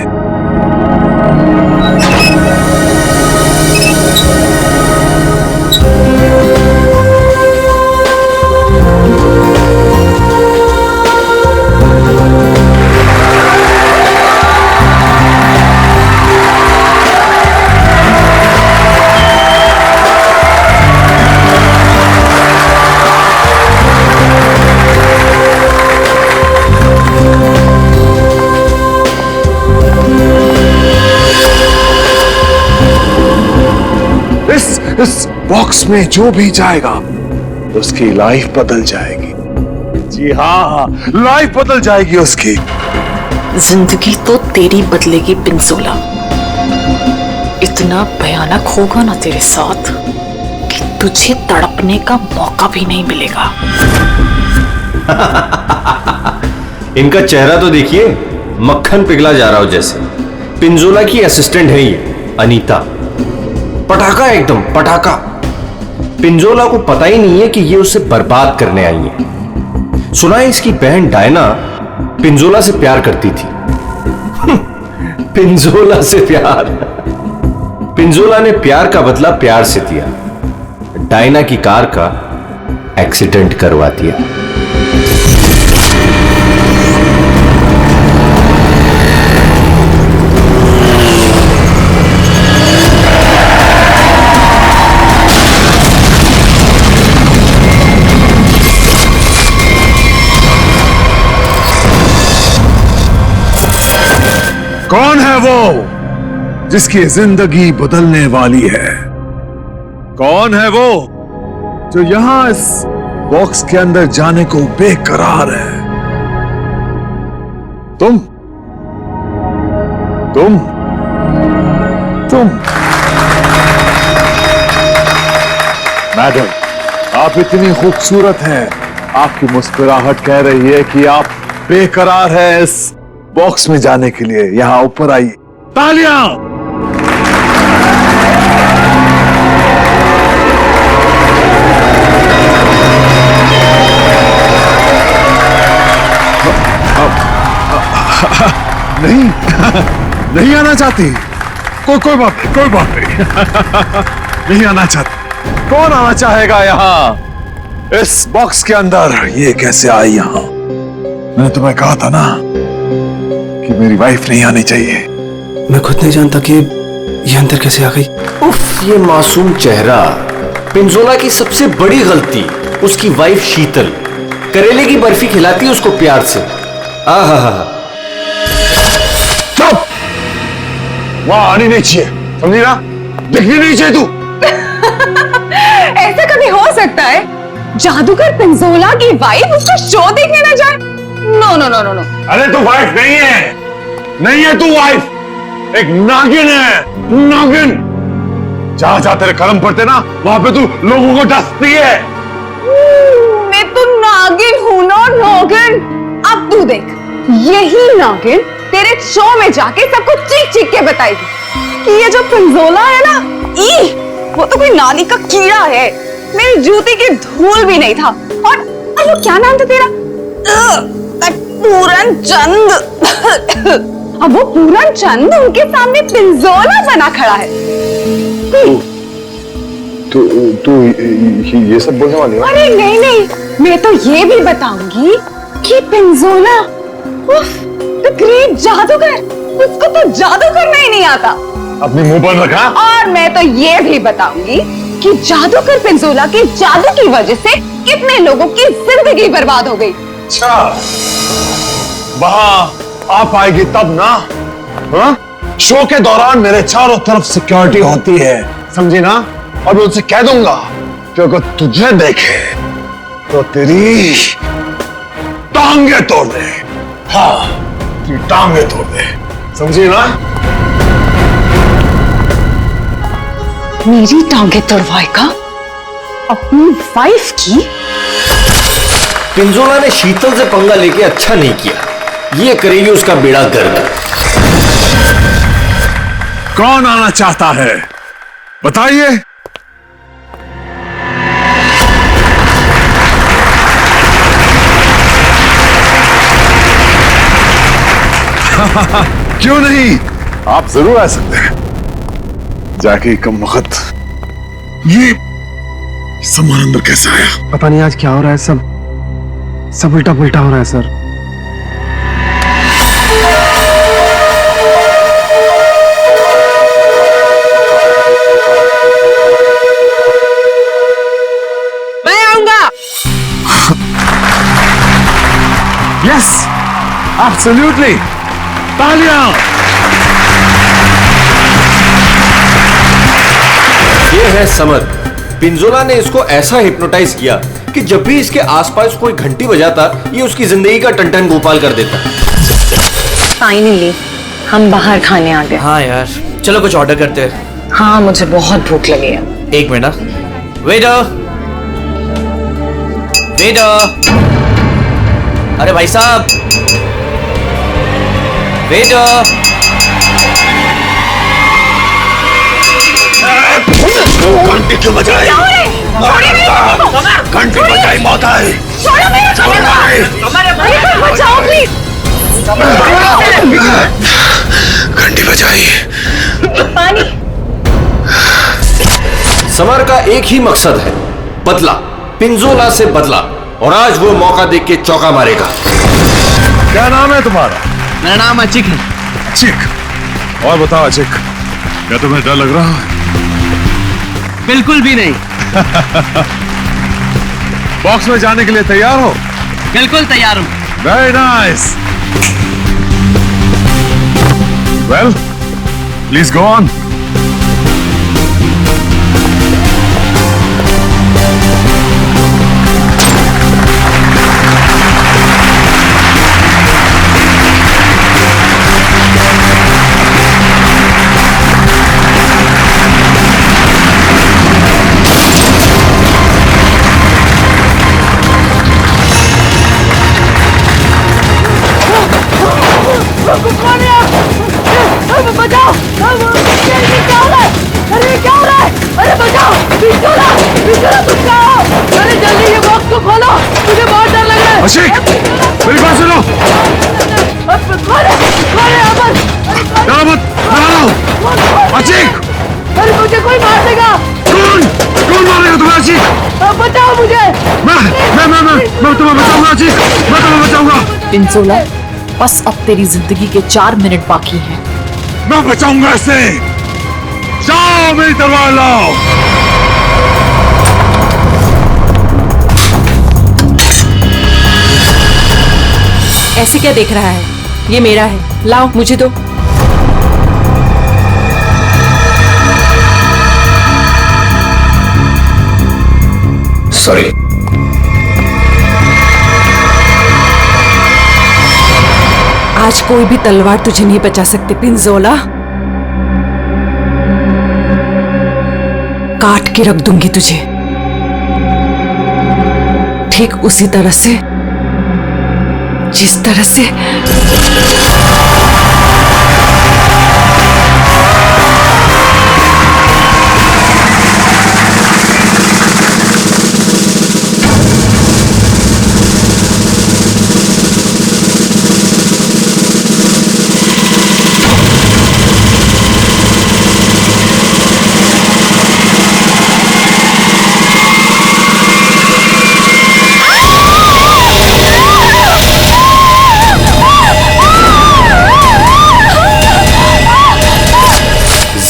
S6: इस बॉक्स में जो भी जाएगा उसकी लाइफ बदल जाएगी। जी हाँ, लाइफ बदल जाएगी उसकी।
S14: जिंदगी तो तेरी बदलेगी पिंजोला। इतना भयानक होगा ना तेरे साथ कि तुझे तड़पने का मौका भी नहीं मिलेगा।
S11: इनका चेहरा तो देखिए, मक्खन पिघला जा रहा हो जैसे। पिंजोला की असिस्टेंट है ये अनीता, पटाखा एकदम पटाखा। पिंजोला को पता ही नहीं है कि ये उसे बर्बाद करने आई है। सुना है इसकी बहन डायना पिंजोला से प्यार करती थी। पिंजोला से प्यार। पिंजोला ने प्यार का बदला प्यार से दिया, डायना की कार का एक्सीडेंट करवा दिया।
S6: कौन है वो जिसकी जिंदगी बदलने वाली है? कौन है वो जो यहां इस बॉक्स के अंदर जाने को बेकरार है? तुम मैडम, आप इतनी खूबसूरत हैं, आपकी मुस्कुराहट कह रही है कि आप बेकरार हैं इस बॉक्स में जाने के लिए। यहां ऊपर आइए। तालियां! नहीं, नहीं आना चाहती?
S13: कोई बात नहीं नहीं आना चाहता। कौन आना चाहेगा यहाँ इस बॉक्स के अंदर? ये कैसे आई यहाँ? मैंने तुम्हें कहा था ना कि मेरी वाइफ नहीं आनी चाहिए।
S11: मैं खुद नहीं जानता कि ये अंदर कैसे आ गई। उफ, ये मासूम चेहरा। पिंजोला की सबसे बड़ी गलती उसकी वाइफ शीतल करेले की बर्फी खिलाती है उसको प्यार से। आहा,
S13: चुप! वहां आनी नहीं चाहिए, समझी ना? दिखनी नहीं चाहिए तू।
S2: ऐसा कभी हो सकता है जादूगर पिंजोला की वाइफ उसका शो देखने ना जाए? No no no no no.
S13: अरे तू वाइफ नहीं है, नहीं है तू वाइफ, एक नागिन है, नागिन। जहां जहां तेरे कलम पड़ते ना वहां पे तू लोगों को डसती है।
S2: मैं तो नागिन हूं ना नागिन। अब तू देख, यही नागिन तेरे शो में जाके सबको चीख चीख के बताएगी कि ये जो पिंजोला है ना, वो तो कोई नाली का कीड़ा है, मेरी जूती की धूल भी नहीं था। और वो क्या नाम था तेरा? पूरन चंद। अब वो पूरन चंद उनके सामने पिंजोला बना खड़ा है।
S13: तू ये सब बोलने वाली है?
S2: अरे नहीं नहीं, मैं तो ये भी बताऊंगी कि पिंजोला द ग्रेट जादूगर, उसको तो जादू करना ही नहीं आता।
S13: अपने मुंह पर रखा। और
S2: मैं तो ये भी बताऊंगी कि जादूगर पिंजोला के जादू की वजह से कितने लोगों की जिंदगी बर्बाद हो गई।
S13: अच्छा, वहां आप आएगी तब ना? हाँ? शो के दौरान मेरे चारों तरफ सिक्योरिटी होती है, समझी ना? और मैं उनसे कह दूंगा कि अगर तुझे देखे तो तेरी टांगे तोड़ दे। हाँ, तेरी टांगे तोड़ दे, समझी ना?
S2: मेरी टांगे तोड़वाएगा अपनी वाइफ की?
S11: पिंजोला ने शीतल से पंगा लेके अच्छा नहीं किया, ये करेगी उसका बेड़ा गर्क।
S13: कौन आना चाहता है बताइए? क्यों नहीं, आप जरूर आ सकते हैं। जाके कम वक्त ये सामान अंदर कैसे आया?
S6: पता नहीं आज क्या हो रहा है, सब उल्टा पुल्टा हो रहा है सर।
S2: मैं आऊंगा।
S13: Yes, absolutely. तालियां।
S11: ये है समर। पिंजोला ने इसको ऐसा हिप्नोटाइज किया कि जब भी इसके आसपास कोई घंटी बजाता ये उसकी जिंदगी का टन गोपाल कर देता।
S3: फाइनली हम बाहर खाने आ गए।
S10: हाँ यार, चलो कुछ ऑर्डर करते हैं।
S3: हाँ, मुझे बहुत भूख लगी है।
S10: एक मिनट। वेटर, वेटर, अरे भाई साहब, वेटर।
S13: घंटी क्यों बजाई? घंटी बजाई मौत आई। घंटी बजाई।
S3: पानी।
S11: समर का एक ही मकसद है, बदला, पिंजोला से बदला, और आज वो मौका देख के चौका मारेगा।
S13: क्या नाम है तुम्हारा?
S10: मेरा नाम अचिक है।
S13: अचिक? और बताओ अचिक, क्या तुम्हें डर लग रहा है?
S10: बिल्कुल भी नहीं।
S13: बॉक्स में जाने के लिए तैयार हो?
S10: बिल्कुल तैयार हूं।
S13: Very nice. Well, please go on.
S2: बचाओ! क्या हो रहा है? अरे क्या हो रहा है? अरे बचाओ! पिंजोला! पिंजोला बचाओ! अरे जल्दी ये बॉक्स को खोलो, मुझे बहुत डर लग रहा है।
S13: अशिक, मेरी बात सुनो।
S2: खोले, खोले अमर!
S13: डरो मत, डरो।
S12: मैं तुम्हें बचाऊंगा अजीत, मैं तुम्हें बचाऊंगा।
S14: पिंजोला, बस अब तेरी जिंदगी के 4 मिनट बाकी हैं।
S12: मैं बचाऊंगा इसे। जाओ मेरी तलवार लाओ।
S14: ऐसे क्या देख रहा है? ये मेरा है, लाओ मुझे दो।
S4: सॉरी।
S14: आज कोई भी तलवार तुझे नहीं बचा सकती पिंजोला। काट के रख दूंगी तुझे, ठीक उसी तरह से जिस तरह से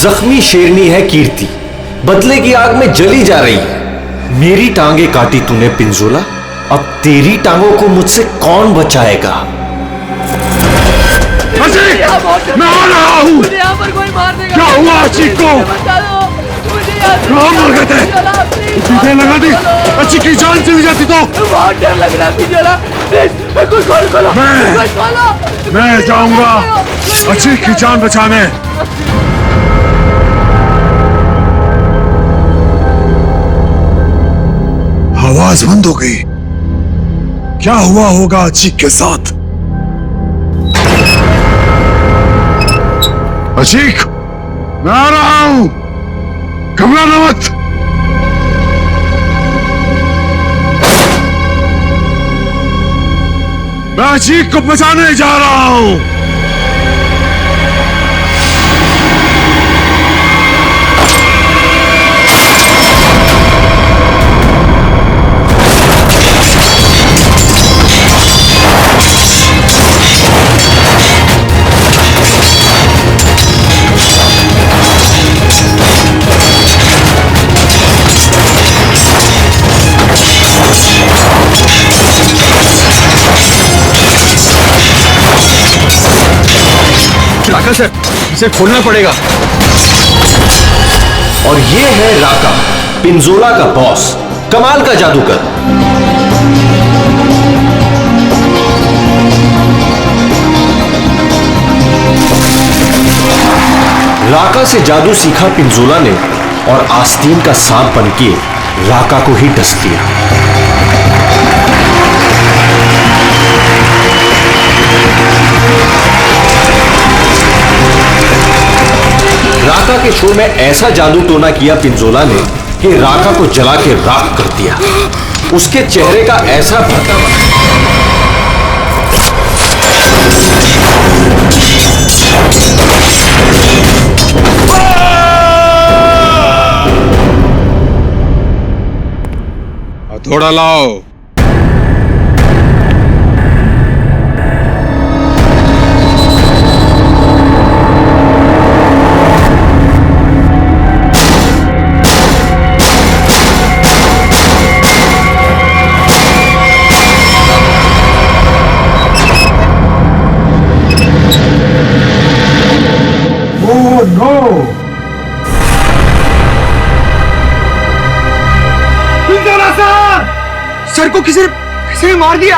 S11: जख्मी शेरनी है कीर्ति, बदले की आग में जली जा रही है। मेरी टांगे काटी तूने पिंजोला, अब तेरी टांगों को मुझसे कौन बचाएगा?
S12: मैं आ रहा हूँ। क्या हुआ अजीत को? मर गए थे। पीछे लगा दी, अच्छी की जान चली जाती तो। बहुत डर लग रहा है। मैं जाऊंगा अच्छी की जान बचाने। आवाज बंद हो गई। क्या हुआ होगा अजीत के साथ? अजीत, मैं आ रहा हूं, घबराना मत। मैं अजीत को बचाने जा रहा हूं।
S6: राका सर, इसे खोलना पड़ेगा।
S11: और ये है राका, पिंजोला का बॉस, कमाल का जादूगर। राका से जादू सीखा पिंजोला ने और आस्तीन का सांप बनके राका को ही डस दिया। राका के शो में ऐसा जादू टोना किया पिंजोला ने कि राका को जला के राख कर दिया। उसके चेहरे का ऐसा भरता
S12: हथौड़ा लाओ।
S9: सर को किसी ने मार दिया।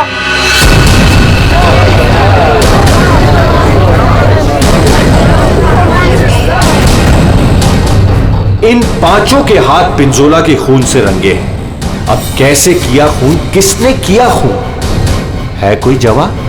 S11: इन पांचों के हाथ पिंजोला के खून से रंगे हैं। अब कैसे किया खून, किसने किया खून, है कोई जवाब?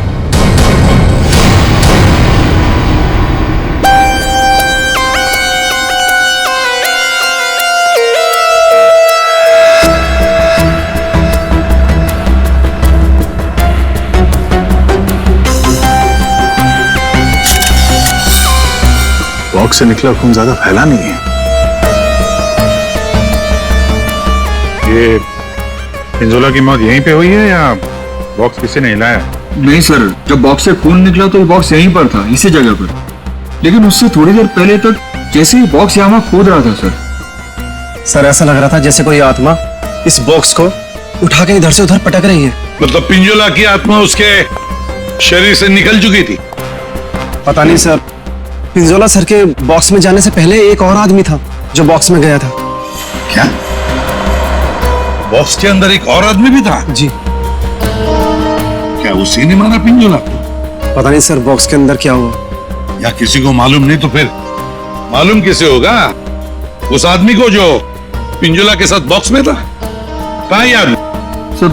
S12: बॉक्स से निकला खून ज्यादा फैला नहीं है। ये पिंजोला की मौत यहीं पे हुई है या बॉक्स किसी ने हिलाया?
S15: नहीं सर, जब बॉक्स से खून निकला तो ये बॉक्स यहीं पर था, इसी जगह पर। लेकिन उससे थोड़ी देर पहले तक जैसे ही बॉक्स यहाँ कूद रहा था सर।
S13: सर ऐसा लग रहा था जैसे कोई आत्मा इस बॉक्स को उठा के इधर से उधर पटक रही है।
S7: मतलब पिंजोला की आत्मा उसके शरीर से निकल चुकी थी?
S13: पता नहीं सर, पिंजोला सर के बॉक्स में जाने से पहले एक और आदमी था जो बॉक्स में गया था।
S7: क्या बॉक्स के अंदर एक और आदमी भी था?
S13: जी।
S7: क्या उसी ने मारा पिंजोला को?
S13: पता नहीं सर बॉक्स के अंदर क्या हुआ।
S7: या किसी को मालूम नहीं तो फिर मालूम किसे होगा? उस आदमी को जो पिंजोला के साथ बॉक्स में था। कहाँ ये आदमी?
S15: सर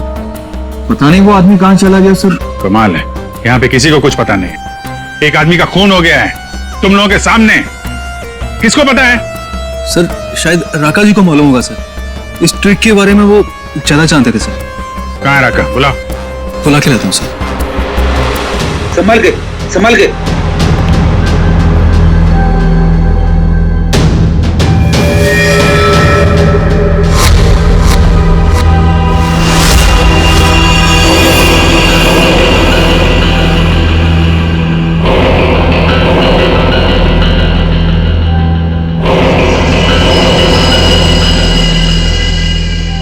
S15: पता नहीं वो आदमी कहाँ चला गया सर।
S12: कमाल है, यहाँ पे किसी को कुछ पता नहीं है। एक आदमी का खून हो गया है तुम लोगों के सामने, किसको पता है?
S15: सर शायद राका जी को मालूम होगा सर, इस ट्रिक के बारे में वो ज्यादा जानते थे सर।
S12: कहाँ है राका? बुला
S15: के लाता हूँ सर।
S10: संभल के, संभल के।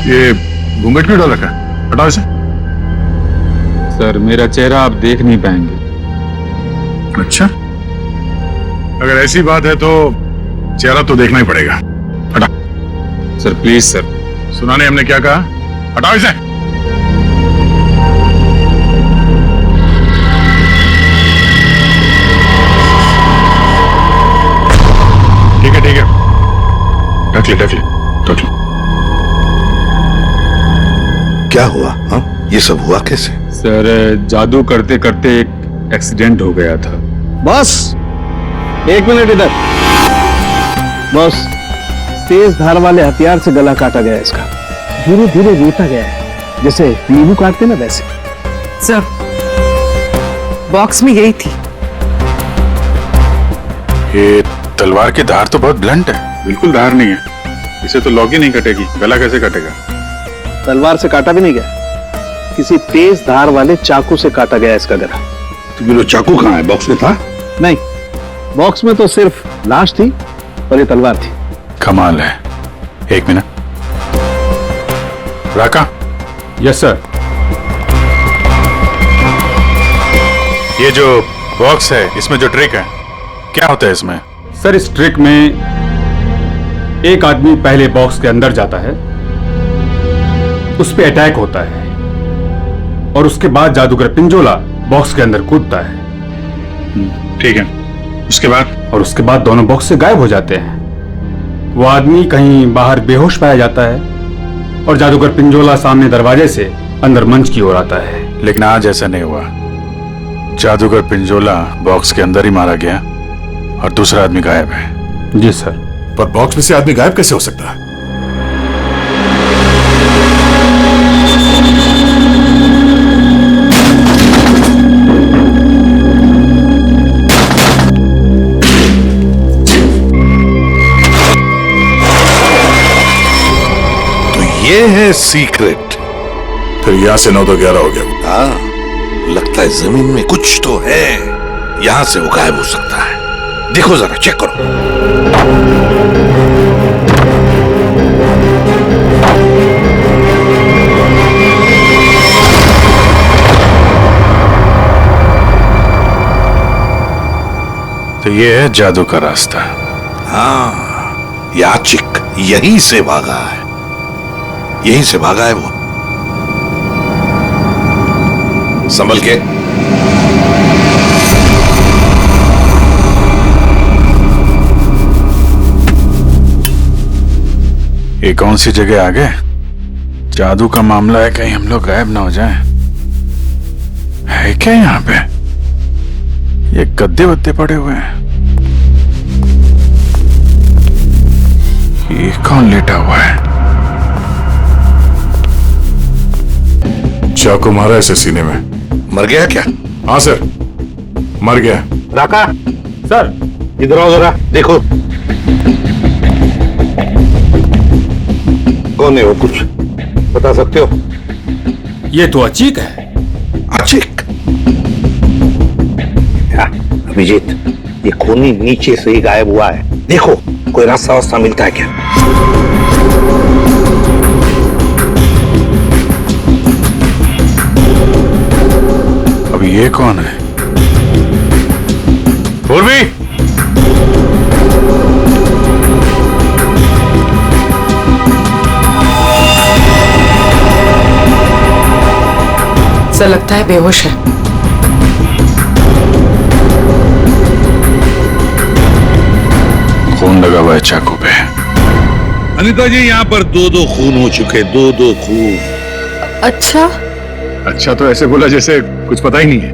S12: ये घूंघट क्यों डाल रखा है? हटाओ इसे।
S15: सर मेरा चेहरा आप देख नहीं पाएंगे।
S12: अच्छा, अगर ऐसी बात है तो चेहरा तो देखना ही पड़ेगा। हटा।
S15: Sir please sir.
S12: सुना नहीं हमने क्या कहा? हटाओ इसे। ठीक है ठीक है, ढक ले ढक ले ढक ले।
S7: क्या हुआ? हाँ, ये सब हुआ कैसे?
S15: सर जादू करते करते एक एक्सीडेंट हो गया था।
S13: बॉस एक मिनट इधर। बॉस तेज धार वाले हथियार से गला काटा गया इसका, धीरे धीरे रोता गया है जैसे नींबू काटते ना वैसे।
S2: सर बॉक्स में यही थी।
S12: ये तलवार की धार तो बहुत ब्लंट है। बिल्कुल धार नहीं है, इसे तो लॉक ही नहीं कटेगी, गला कैसे कटेगा?
S13: तलवार से काटा भी नहीं गया, किसी तेज धार वाले चाकू से काटा गया इसका गला।
S7: तो वो चाकू कहाँ है? बॉक्स में था?
S13: नहीं, बॉक्स में तो सिर्फ लाश थी और ये तलवार थी।
S12: कमाल है। एक मिनट। राका।
S15: Yes sir.
S12: ये जो बॉक्स है इसमें जो ट्रिक है क्या होता है इसमें?
S15: सर इस ट्रिक में एक आदमी पहले बॉक्स के अंदर जाता है, उस पे अटैक होता है और उसके बाद जादूगर पिंजोला बॉक्स के अंदर कूदता है।
S12: ठीक है, उसके बाद?
S15: और उसके बाद दोनों बॉक्स से गायब हो जाते हैं। वो आदमी कहीं बाहर बेहोश पाया जाता है और जादूगर पिंजोला सामने दरवाजे से अंदर मंच की ओर आता है।
S12: लेकिन आज ऐसा नहीं हुआ। जादूगर पिंजोला बॉक्स के अंदर ही मारा गया और दूसरा आदमी गायब है।
S15: जी सर।
S12: पर बॉक्स में से आदमी गायब कैसे हो सकता है?
S7: ये है सीक्रेट।
S12: फिर यहाँ से 9 तो 11 हो गया।
S7: हाँ, लगता है जमीन में कुछ तो है, यहां से वो गायब हो सकता है। देखो जरा, चेक करो।
S12: तो ये है जादू का रास्ता।
S7: हाँ, याचिक यहीं से भागा है, यहीं से भागा है वो। संभल के।
S12: ये कौन सी जगह आ गए? जादू का मामला है, कहीं हम लोग गायब ना हो जाएं। है क्या यहाँ पे? ये गद्दे वद्दे पड़े हुए हैं। ये कौन लेटा हुआ है? चाकू मारा ऐसे सीने में।
S7: मर गया क्या?
S12: हाँ सर, मर गया।
S7: राका सर, इधर आओ जरा, देखो कौन है वो, कुछ बता सकते हो?
S15: ये तो अचीक है,
S7: लॉजिक।
S13: अभिजीत, ये खूनी नीचे से ही गायब हुआ है, देखो कोई रास्ता वास्ता मिलता है क्या?
S12: अब ये कौन है? पूर्वी,
S14: सर लगता है बेहोश है।
S12: खून लगा हुआ है चाकू पे।
S7: अनीता जी, यहाँ पर 2-2 खून हो चुके, 2-2 खून।
S14: अच्छा,
S12: अच्छा तो ऐसे बोला जैसे कुछ पता ही नहीं है।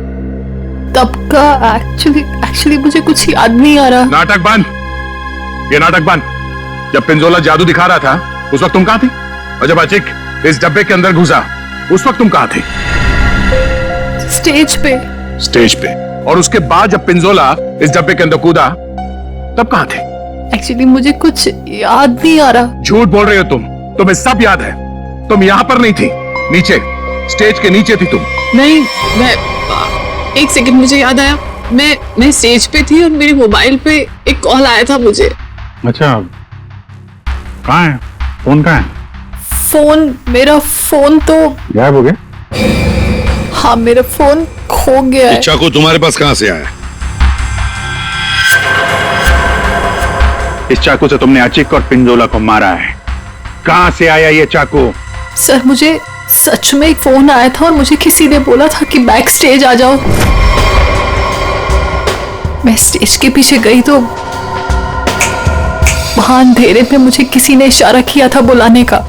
S14: तब का एक्चुअली मुझे कुछ याद नहीं आ रहा।
S12: नाटक बंद, ये नाटक बंद। जब पिंजोला जादू दिखा रहा था उस वक्त तुम कहां थी? और जब अचिक इस डब्बे के अंदर घुसा उस वक्त तुम कहां थे?
S14: स्टेज पे।
S12: स्टेज पे। और उसके बाद जब पिंजोला इस डब्बे के अंदर कूदा तब कहां थे?
S14: एक्चुअली मुझे कुछ याद नहीं आ रहा।
S12: झूठ बोल रहे हो तुम, तुम्हें सब याद है। तुम यहां पर नहीं थी, नीचे स्टेज के नीचे थी तुम।
S14: नहीं, मैं एक सेकंड, मुझे याद आया। मैं स्टेज पे थी और मेरे मोबाइल पे एक कॉल आया था मुझे।
S12: अच्छा, कहां है फोन? कहां है
S14: फोन? मेरा फोन तो
S12: गायब हो गया।
S14: हाँ, मेरा फोन खो गया है।
S7: चाकू तुम्हारे पास कहां से आया?
S12: इस चाकू से तुमने अचिक और पिंजोला को मारा है। कहां से आया ये चाकू?
S14: सर, मुझे सच में एक फोन आया था और मुझे किसी ने बोला था कि बैक स्टेज आ जाओ। मैं स्टेज के पीछे गई तो वहां अंधेरे में मुझे किसी ने इशारा किया था बुलाने का।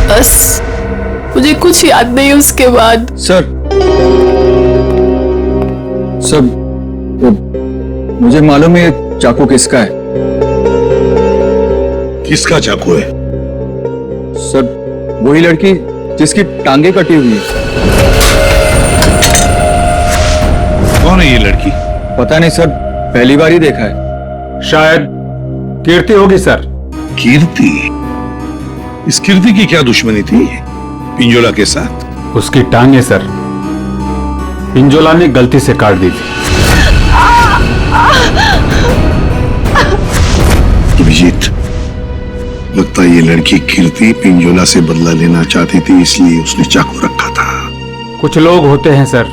S14: बस मुझे कुछ याद नहीं उसके बाद।
S1: सर मुझे मालूम है ये चाकू किसका है।
S7: किसका चाकू है?
S1: सर, वही लड़की जिसकी टांगे कटी हुई है।
S7: कौन है ये लड़की?
S1: पता नहीं सर, पहली बार ही देखा है।
S15: शायद कीर्ति होगी सर।
S7: कीर्ति? इस कीर्ति की क्या दुश्मनी थी पिंजोला के साथ?
S15: उसकी टांगे सर पिंजोला ने गलती से काट दी थी।
S7: अभिजीत, लगता है ये लड़की कीर्ति पिंजोला से बदला लेना चाहती थी, इसलिए उसने चाकू रखा था।
S15: कुछ लोग होते हैं सर,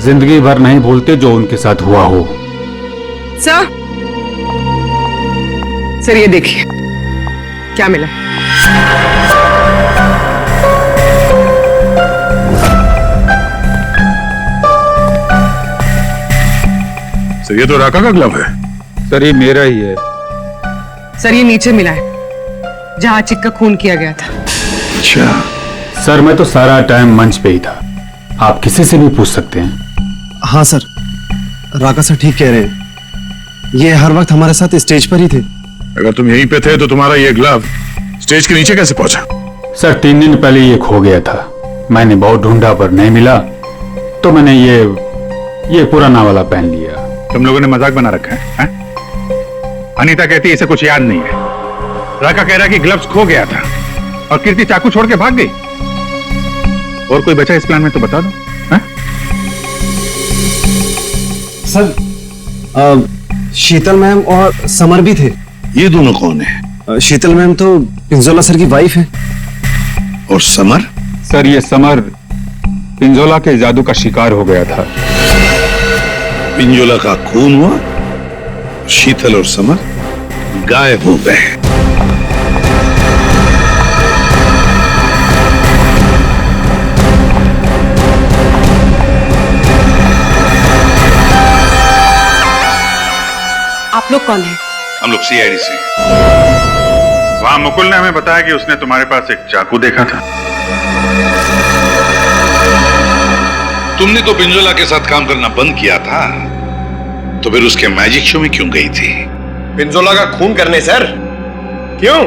S15: जिंदगी भर नहीं भूलते जो उनके साथ हुआ हो।
S2: सर ये देखिए क्या मिला।
S12: सर, ये तो राका का ग्लव है।
S15: सर, ये मेरा ही है।
S2: सर, ये नीचे मिला है जहां अचिक का खून किया गया था।
S7: अच्छा
S15: सर, मैं तो सारा टाइम मंच पे ही था, आप किसी से भी पूछ सकते हैं।
S16: हाँ सर, राका सर ठीक कह रहे हैं, ये हर वक्त हमारे साथ स्टेज पर ही थे।
S12: अगर तुम यहीं पे थे तो तुम्हारा ये ग्लव स्टेज के नीचे कैसे पहुंचा?
S15: सर, 3 दिन पहले ये खो गया था, मैंने बहुत ढूंढा पर नहीं मिला, तो मैंने ये पुराना वाला पहन लिया।
S12: तुम लोगों ने मजाक बना रखा है? अनीता कहती है इसे कुछ याद नहीं है, राका कह रहा है कि ग्लव्स खो गया था और कीर्ति चाकू छोड़ के भाग गई। और कोई बचा इस प्लान में तो बता दो।
S16: सर, शीतल मैम और समर भी थे।
S7: ये दोनों कौन है?
S16: शीतल मैम तो पिंजोला सर की वाइफ है।
S7: और समर?
S15: सर, ये समर पिंजोला के जादू का शिकार हो गया था।
S7: पिंजोला का खून हुआ, शीतल और समर गायब हो गए।
S2: आप लोग कौन हैं?
S12: हम लोग सीआईडी से। वहां मुकुल ने हमें बताया कि उसने तुम्हारे पास एक चाकू देखा था।
S7: तुमने तो पिंजोला के साथ काम करना बंद किया था, तो फिर उसके मैजिक शो में क्यों गई थी?
S13: पिंजोला का खून करने सर। क्यों?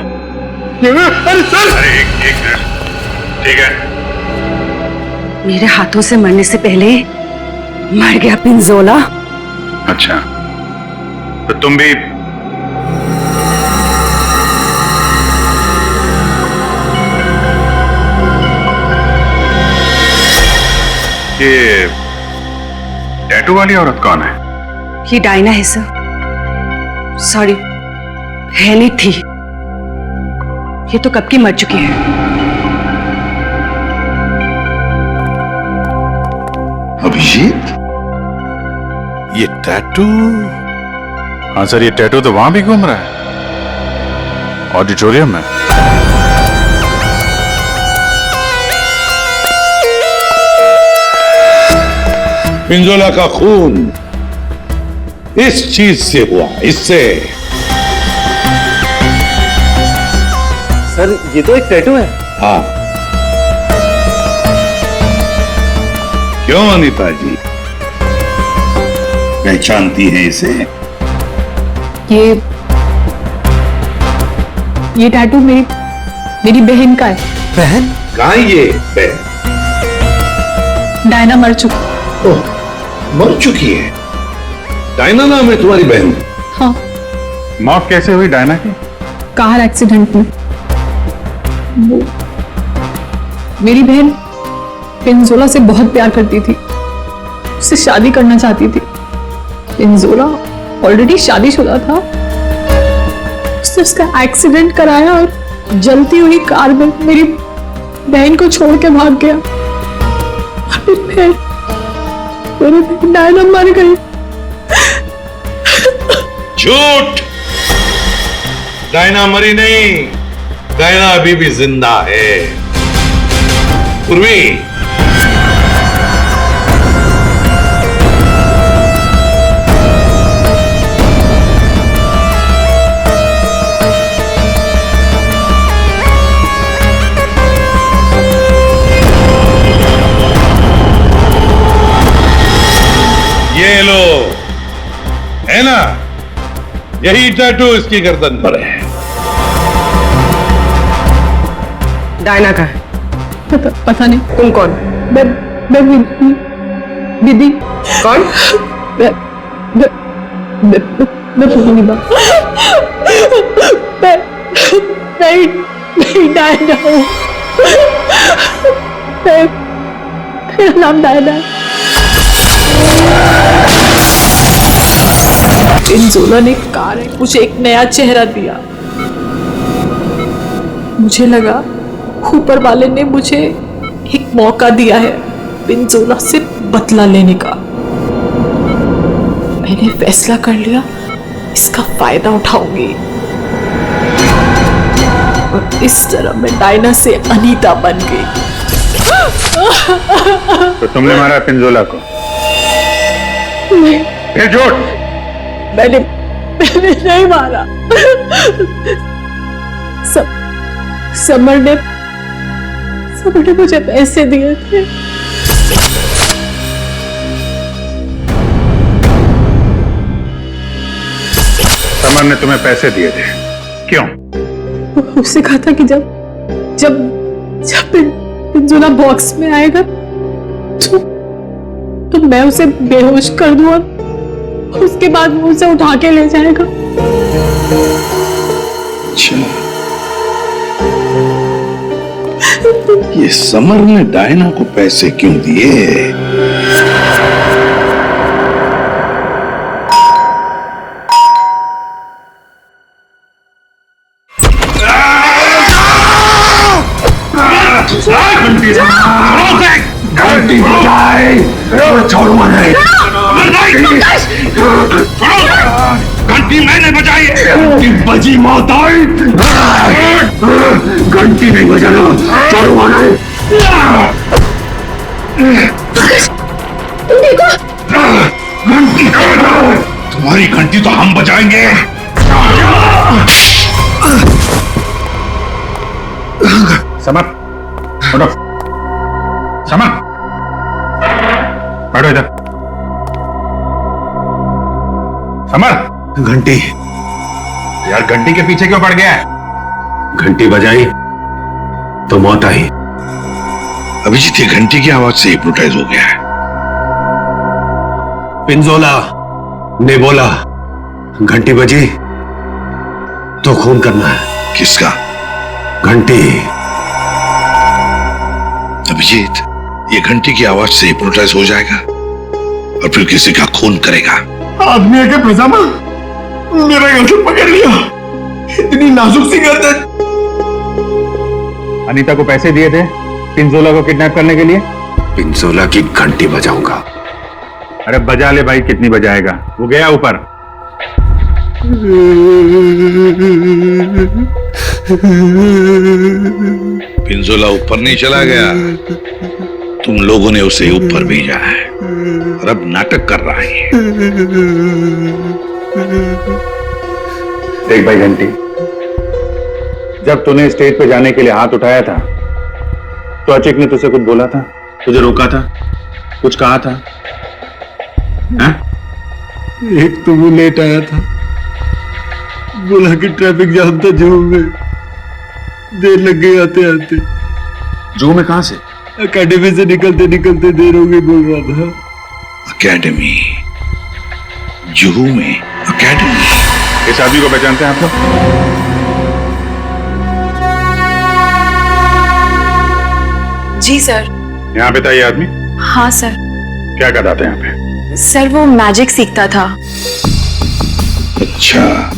S12: अरे सर! अरे एक मिनट, ठीक है।
S2: मेरे हाथों से मरने से पहले मर गया पिंजोला।
S12: अच्छा, तो तुम भी ये टैटू वाली औरत कौन है?
S2: ये डायना है सर। सॉरी, है नहीं थी। ये तो कब की मर चुकी है।
S12: अभिजीत, ये टैटू? हाँ सर, ये टैटू तो वहां भी घूम रहा है, ऑडिटोरियम में। पिंजोला का खून इस चीज से हुआ, इससे।
S16: सर ये तो एक टैटू है।
S12: हाँ। क्यों अनीता जी, पहचानती हैं इसे?
S3: ये टैटू मेरी बहन का है।
S16: बहन?
S12: कहाँ है ये बहन?
S3: डायना मर चुकी।
S12: ओह, मर चुकी है? डायना नाम है तुम्हारी बहन?
S3: हाँ।
S12: मौत कैसे हुई डायना की?
S3: कार एक्सीडेंट में। वो मेरी बहन पिंजोला से बहुत प्यार करती थी, उससे शादी करना चाहती थी। पिंजोला ऑलरेडी शादीशुदा था। उसने उसका एक्सीडेंट कराया और जलती हुई कार में मेरी बहन को छोड़ के भाग गया। और फिर मेरी बहन डायना मर गई।
S12: झूठ! डायना मरी नहीं, डायना अभी भी जिंदा है। पूर्वी, ये लो, है ना? यही टैटू इसकी गर्दन पर है।
S2: डायना का है।
S3: पता नहीं।
S2: तुम कौन?
S3: मैं दीदी।
S2: कौन?
S3: मैं पूर्णिमा। मैं डायना हूँ। मेरा नाम डायना है। पिंजोला ने कार है मुझे एक नया चेहरा दिया। मुझे लगा ऊपर वाले ने मुझे एक मौका दिया है पिंजोला से बदला लेने का। मैंने फैसला कर लिया, इसका फायदा उठाऊंगी और इस तरह मैं डायना से अनीता बन गई।
S12: तो तुमने मारा पिंजोला को?
S3: नहीं,
S12: झूठ!
S3: मैंने नहीं मारा। समर ने मुझे पैसे दिए थे।
S12: समर ने तुम्हें पैसे दिए थे? क्यों?
S3: उससे कहा था कि जब पिंजोला बॉक्स में आएगा तो मैं उसे बेहोश कर दूं और उसके बाद वो उसे उठा के ले जाएगा।
S12: अच्छा, ये समर ने डायना को पैसे क्यों दिए? घंटी बजाए, छोड़ूंगा नहीं। घंटी मैंने बजाई है। घंटी बजी मौत आई। घंटी नहीं बजाना, छोड़ूंगा नहीं। घंटी तुम्हारी घंटी तो हम बजाएंगे। समर, उठो। समर, बैठो इधर। समर, घंटी यार, घंटी के पीछे क्यों पड़ गया है?
S13: घंटी बजाई तो मौत आई। अभिजीत ये घंटी की आवाज से हिप्नोटाइज हो गया है। पिंजोला ने बोला घंटी बजी तो खून करना है।
S12: किसका?
S13: घंटी।
S12: अभिजीत,
S7: ये घंटी की आवाज से हिप्नोटाइज हो जाएगा और फिर किसी का खून करेगा।
S9: आदमी है के पैजामा मेरा गर्दन पकड़ लिया, इतनी नाजुक सी गर्दन।
S15: अनीता को पैसे दिए थे पिंजोला को किडनैप करने के लिए?
S4: पिंजोला की घंटी बजाऊंगा।
S15: अरे बजा ले भाई, कितनी बजाएगा? वो गया ऊपर।
S7: पिंजोला ऊपर नहीं चला गया, तुम लोगों ने उसे ऊपर भेजा है और अब नाटक कर रहा है।
S15: देख भाई घंटी, जब तूने स्टेज पे जाने के लिए हाथ उठाया था तो अचिक ने तुझसे कुछ बोला था? तुझे रोका था? कुछ कहा था?
S9: एक तो वो लेट आया था, बोला कि ट्रैफिक जाम था जू में, देर लग गई आते आते।
S15: जू में कहां से?
S9: अकेडमी से निकलते निकलते देर हो गई बोल रहा था।
S7: अकेडमी? जुहू में अकेडमी?
S15: इस आदमी को पहचानते हैं आप लोग?
S2: जी सर।
S15: यहाँ पे था ये आदमी?
S2: हाँ सर।
S15: क्या करता था यहाँ पे?
S2: सर वो मैजिक सीखता था।
S7: अच्छा,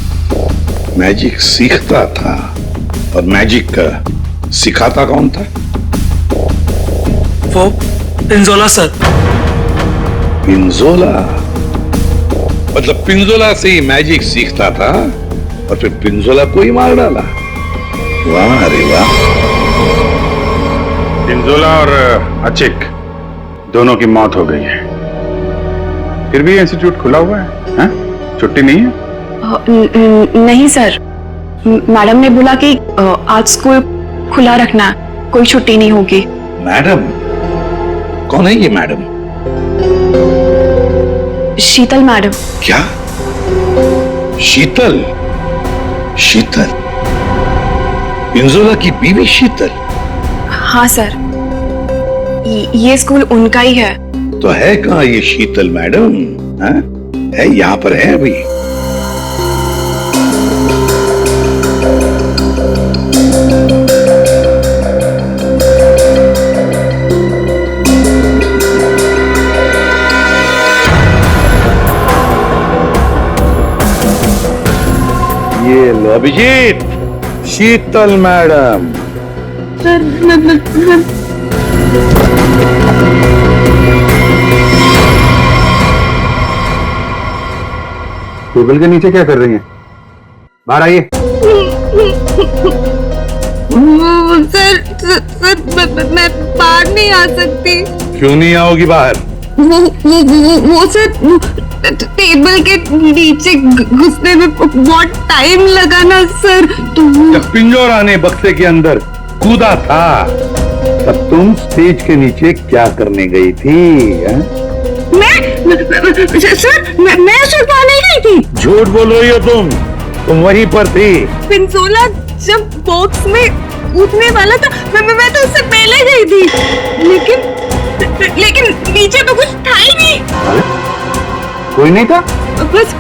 S7: मैजिक सीखता था। और मैजिक का सिखाता कौन था?
S8: वो पिंजोला सर।
S7: पिंजोला? मतलब पिंजोला से ही मैजिक सीखता था और फिर पिंजोला को ही मार डाला। वाह अरे वाह।
S15: पिंजोला और अचिक दोनों की मौत हो गई है, फिर भी इंस्टीट्यूट खुला हुआ है? छुट्टी नहीं है?
S2: नहीं सर, मैडम ने बोला कि आज स्कूल खुला रखना, कोई छुट्टी नहीं होगी।
S7: मैडम? कौन है ये मैडम?
S2: शीतल मैडम।
S7: क्या? शीतल? शीतल पिंजोला की बीवी शीतल?
S2: हाँ सर, ये स्कूल उनका ही है।
S7: तो है कहाँ ये शीतल मैडम? है यहाँ पर है अभी? ये लो अभिजीत, शीतल मैडम।
S15: टेबल के नीचे क्या कर रही हैं? बाहर आइए।
S2: सर मैं बाहर नहीं आ सकती।
S7: क्यों नहीं आओगी बाहर?
S2: वो सर टेबल के नीचे घुसने में बहुत टाइम लगा ना सर।
S7: जब पिंजोरा ने बक्से के अंदर कूदा था तब तुम स्टेज के नीचे क्या करने गई थी?
S2: मैं सुबह नहीं गई थी।
S7: झूठ बोल रही हो तुम वहीं पर थी।
S2: पिंजोला जब बॉक्स में कूदने वाला था मैं तो उससे पहले गई थी, लेकिन नीचे तो कुछ था ही नहीं।
S15: कोई नहीं था?
S2: बस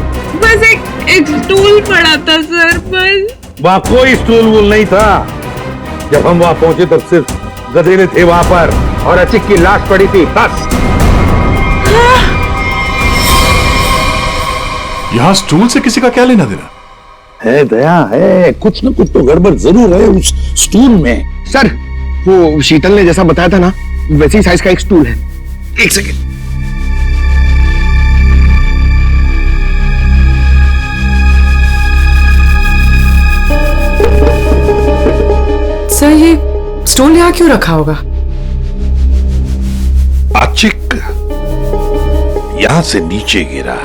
S2: एक स्टूल पड़ा था सर, बस।
S7: वहाँ कोई स्टूल वूल नहीं था। जब हम वहाँ पहुंचे तब सिर्फ गधेड़े थे वहाँ पर और अचिक की लाश पड़ी थी, बस।
S12: यहाँ स्टूल से किसी का क्या लेना देना?
S7: है दया है, कुछ न कुछ तो गड़बड़ जरूर है उस स्टूल में।
S9: सर वो शीतल ने जैसा बताया था ना, वैसी साइज का एक स्टूल है।
S7: एक सेकेंड।
S17: सर ये स्टूल यहाँ क्यों रखा होगा?
S7: अचिक यहां से नीचे गिरा।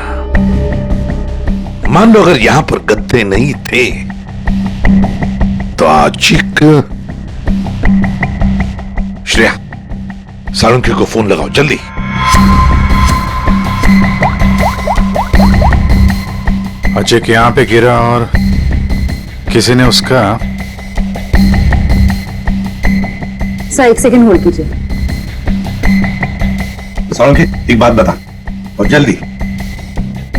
S7: मान लो अगर यहां पर गद्दे नहीं थे तो अचिक। श्रेया, सालुंके को फोन लगाओ जल्दी।
S12: अचिक यहाँ पे गिरा और किसी ने उसका।
S17: सर एक सेकंड होल्ड कीजिए।
S7: सालुंके एक बात बता और जल्दी।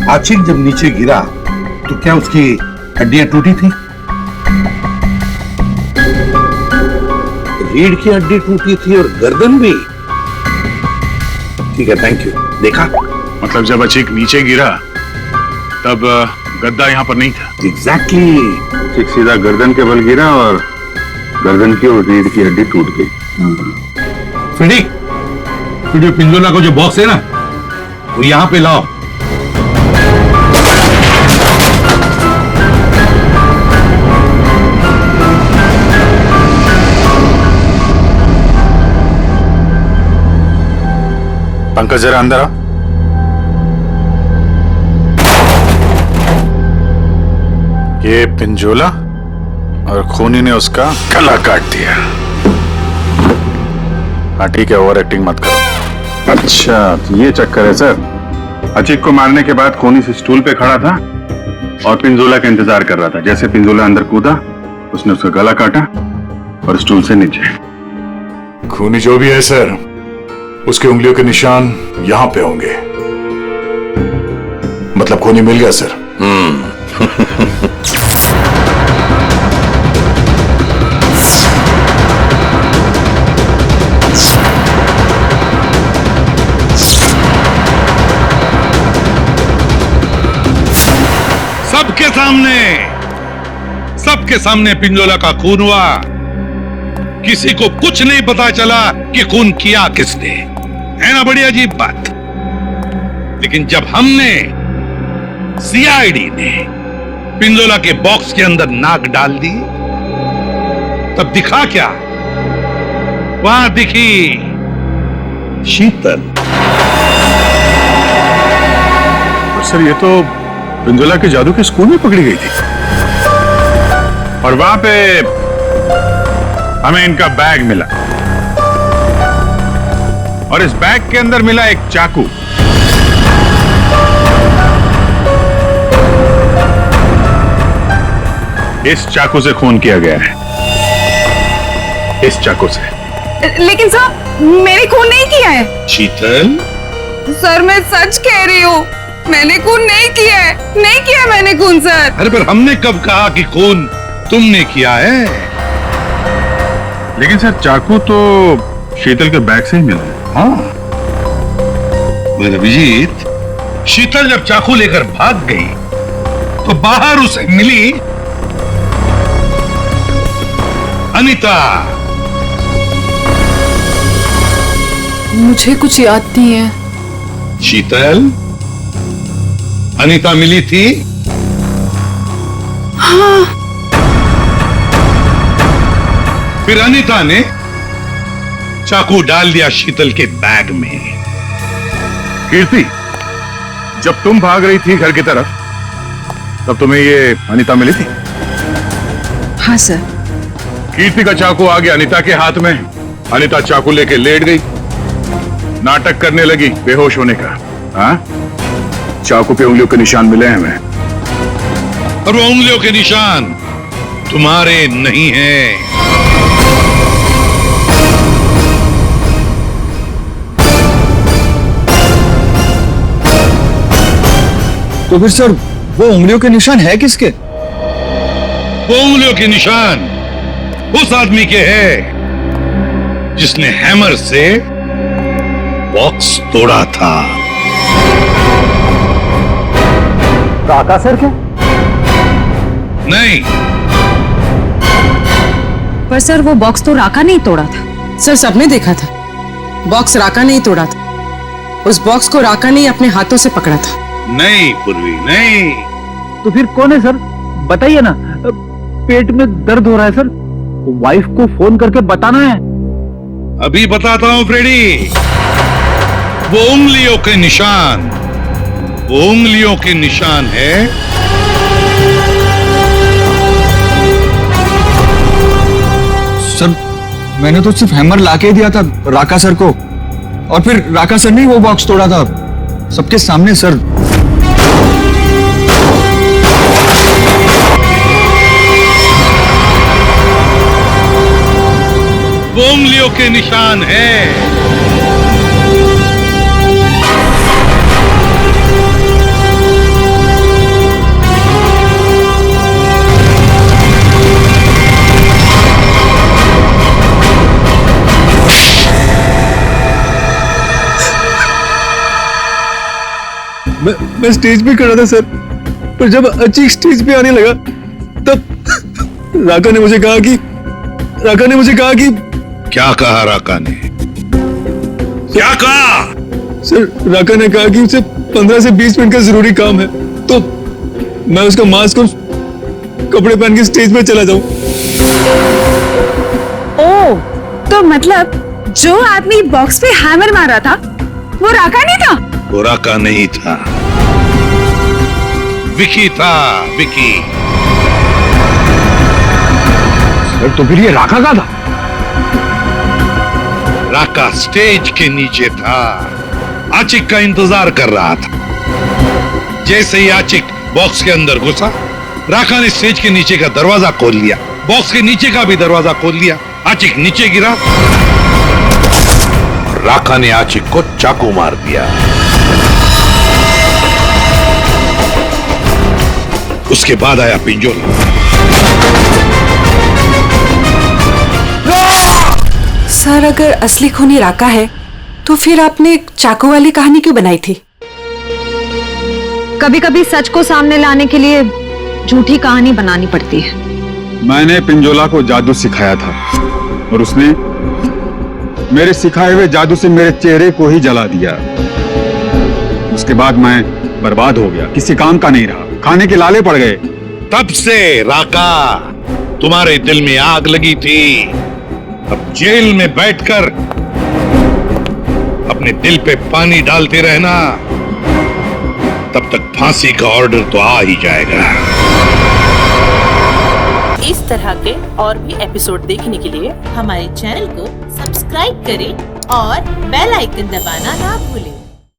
S7: आचिक जब नीचे गिरा तो क्या उसकी हड्डियां टूटी थी? रीढ़ की हड्डी टूटी थी और गर्दन भी।
S12: ठीक है, थैंक यू। देखा, मतलब जब अचीक नीचे गिरा तब गद्दा यहाँ पर नहीं था।
S15: एग्जैक्टली ठीक सीधा गर्दन के बल गिरा और गर्दन की और रीढ़ की हड्डी टूट गई।
S7: फ्रेडी, वीडियो पिंजोला को जो बॉक्स है ना, वो यहाँ पे लाओ।
S12: पंकज जरा अंदर आ। ये पिंजोला और खूनी ने उसका गला काट दिया। हाँ ठीक है, ओवर एक्टिंग मत करो।
S15: अच्छा तो ये चक्कर है सर। अचीक को मारने के बाद खूनी से स्टूल पे खड़ा था और पिंजोला का इंतजार कर रहा था। जैसे पिंजोला अंदर कूदा, उसने उसका गला काटा और स्टूल से नीचे।
S12: खूनी जो भी है सर, उसके उंगलियों के निशान यहां पे होंगे। मतलब खूनी मिल गया सर।
S7: सबके सामने पिंजोला का खून हुआ। किसी को कुछ नहीं पता चला कि खून किया किसने। है ना बड़ी अजीब बात। लेकिन जब हमने, सीआईडी ने पिंजोला के बॉक्स के अंदर नाक डाल दी, तब दिखा क्या? वहां दिखी शीतल।
S12: और सर ये तो पिंजोला के जादू के स्कूल में पकड़ी गई थी।
S15: और वहां पे हमें इनका बैग मिला और इस बैग के अंदर मिला एक चाकू। इस चाकू से खून किया गया है, इस चाकू से।
S2: लेकिन सर मैंने खून नहीं किया है।
S7: शीतल,
S2: सर मैं सच कह रही हूँ, मैंने खून नहीं किया है, नहीं किया मैंने खून सर।
S7: अरे पर हमने कब कहा कि खून तुमने किया है?
S15: लेकिन सर चाकू तो शीतल के बैग से ही मिला है।
S7: हाँ, अभिजीत, शीतल जब चाकू लेकर भाग गई तो बाहर उसे मिली अनीता।
S17: मुझे कुछ याद नहीं है।
S7: शीतल, अनीता मिली थी?
S17: हाँ।
S7: फिर अनीता ने चाकू डाल दिया शीतल के बैग में।
S12: कीर्ति, जब तुम भाग रही थी घर की तरफ, तब तुम्हें ये अनीता मिली थी?
S17: हाँ सर।
S12: कीर्ति का चाकू आ गया अनीता के हाथ में। अनीता चाकू लेके लेट गई, नाटक करने लगी बेहोश होने का। हाँ, चाकू पे उंगलियों के निशान मिले हैं हमें।
S7: और वो उंगलियों के निशान तुम्हारे नहीं हैं।
S16: तो फिर सर वो उंगलियों के निशान है किसके?
S7: वो उंगलियों के निशान उस आदमी के हैं जिसने हैमर से बॉक्स तोड़ा था।
S8: राका सर क्या?
S7: नहीं,
S18: पर सर वो बॉक्स तो राका नहीं तोड़ा था।
S17: सर सबने देखा था, बॉक्स राका नहीं तोड़ा था। उस बॉक्स को राका ने अपने हाथों से पकड़ा था।
S7: नहीं पूर्वी, नहीं।
S8: तो फिर कौन है सर? बताइए ना, पेट में दर्द हो रहा है सर, वाइफ को फोन करके बताना है।
S7: अभी बताता हूं फ्रेडी। वो उंगलियों के निशान, वो उंगलियों के निशान है
S16: सर। मैंने तो सिर्फ हैमर लाके दिया था राका सर को, और फिर राका सर ने वो बॉक्स तोड़ा था सबके सामने सर।
S7: वो उंगलियों के निशान है।
S9: मैं स्टेज पे खड़ा था सर, पर जब अचीक स्टेज पे आने लगा तब राका ने मुझे कहा कि
S7: क्या कहा राका ने? क्या कहा?
S9: सर राका ने कहा कि उसे 15 से 20 मिनट का जरूरी काम है, तो मैं उसका मास्क और कपड़े पहन के स्टेज पे चला जाऊं।
S2: ओ, तो मतलब जो आदमी बॉक्स पे हैमर मारा था वो राका नहीं था?
S7: वो राका नहीं था, विकी था, विकी।
S13: तो फिर ये राका का था?
S7: राका स्टेज के नीचे था, आचिक का इंतजार कर रहा था। जैसे ही आचिक बॉक्स के अंदर घुसा, राका ने स्टेज के नीचे का दरवाजा खोल लिया, बॉक्स के नीचे का भी दरवाजा खोल लिया। आचिक नीचे गिरा और राका ने आचिक को चाकू मार दिया। उसके बाद आया पिंजोला।
S17: सर, अगर असली खूनी राका है तो फिर आपने एक चाकू वाली कहानी क्यों बनाई थी?
S18: कभी कभी सच को सामने लाने के लिए झूठी कहानी बनानी पड़ती है।
S15: मैंने पिंजोला को जादू सिखाया था और उसने मेरे सिखाए हुए जादू से मेरे चेहरे को ही जला दिया। उसके बाद मैं बर्बाद हो गया, किसी काम का नहीं रहा, खाने के लाले पड़ गए।
S7: तब से राका तुम्हारे दिल में आग लगी थी। अब जेल में बैठकर अपने दिल पे पानी डालते रहना, तब तक फांसी का ऑर्डर तो आ ही जाएगा।
S19: इस तरह के और भी एपिसोड देखने के लिए हमारे चैनल को सब्सक्राइब करें और बेल आइकन दबाना ना भूलें।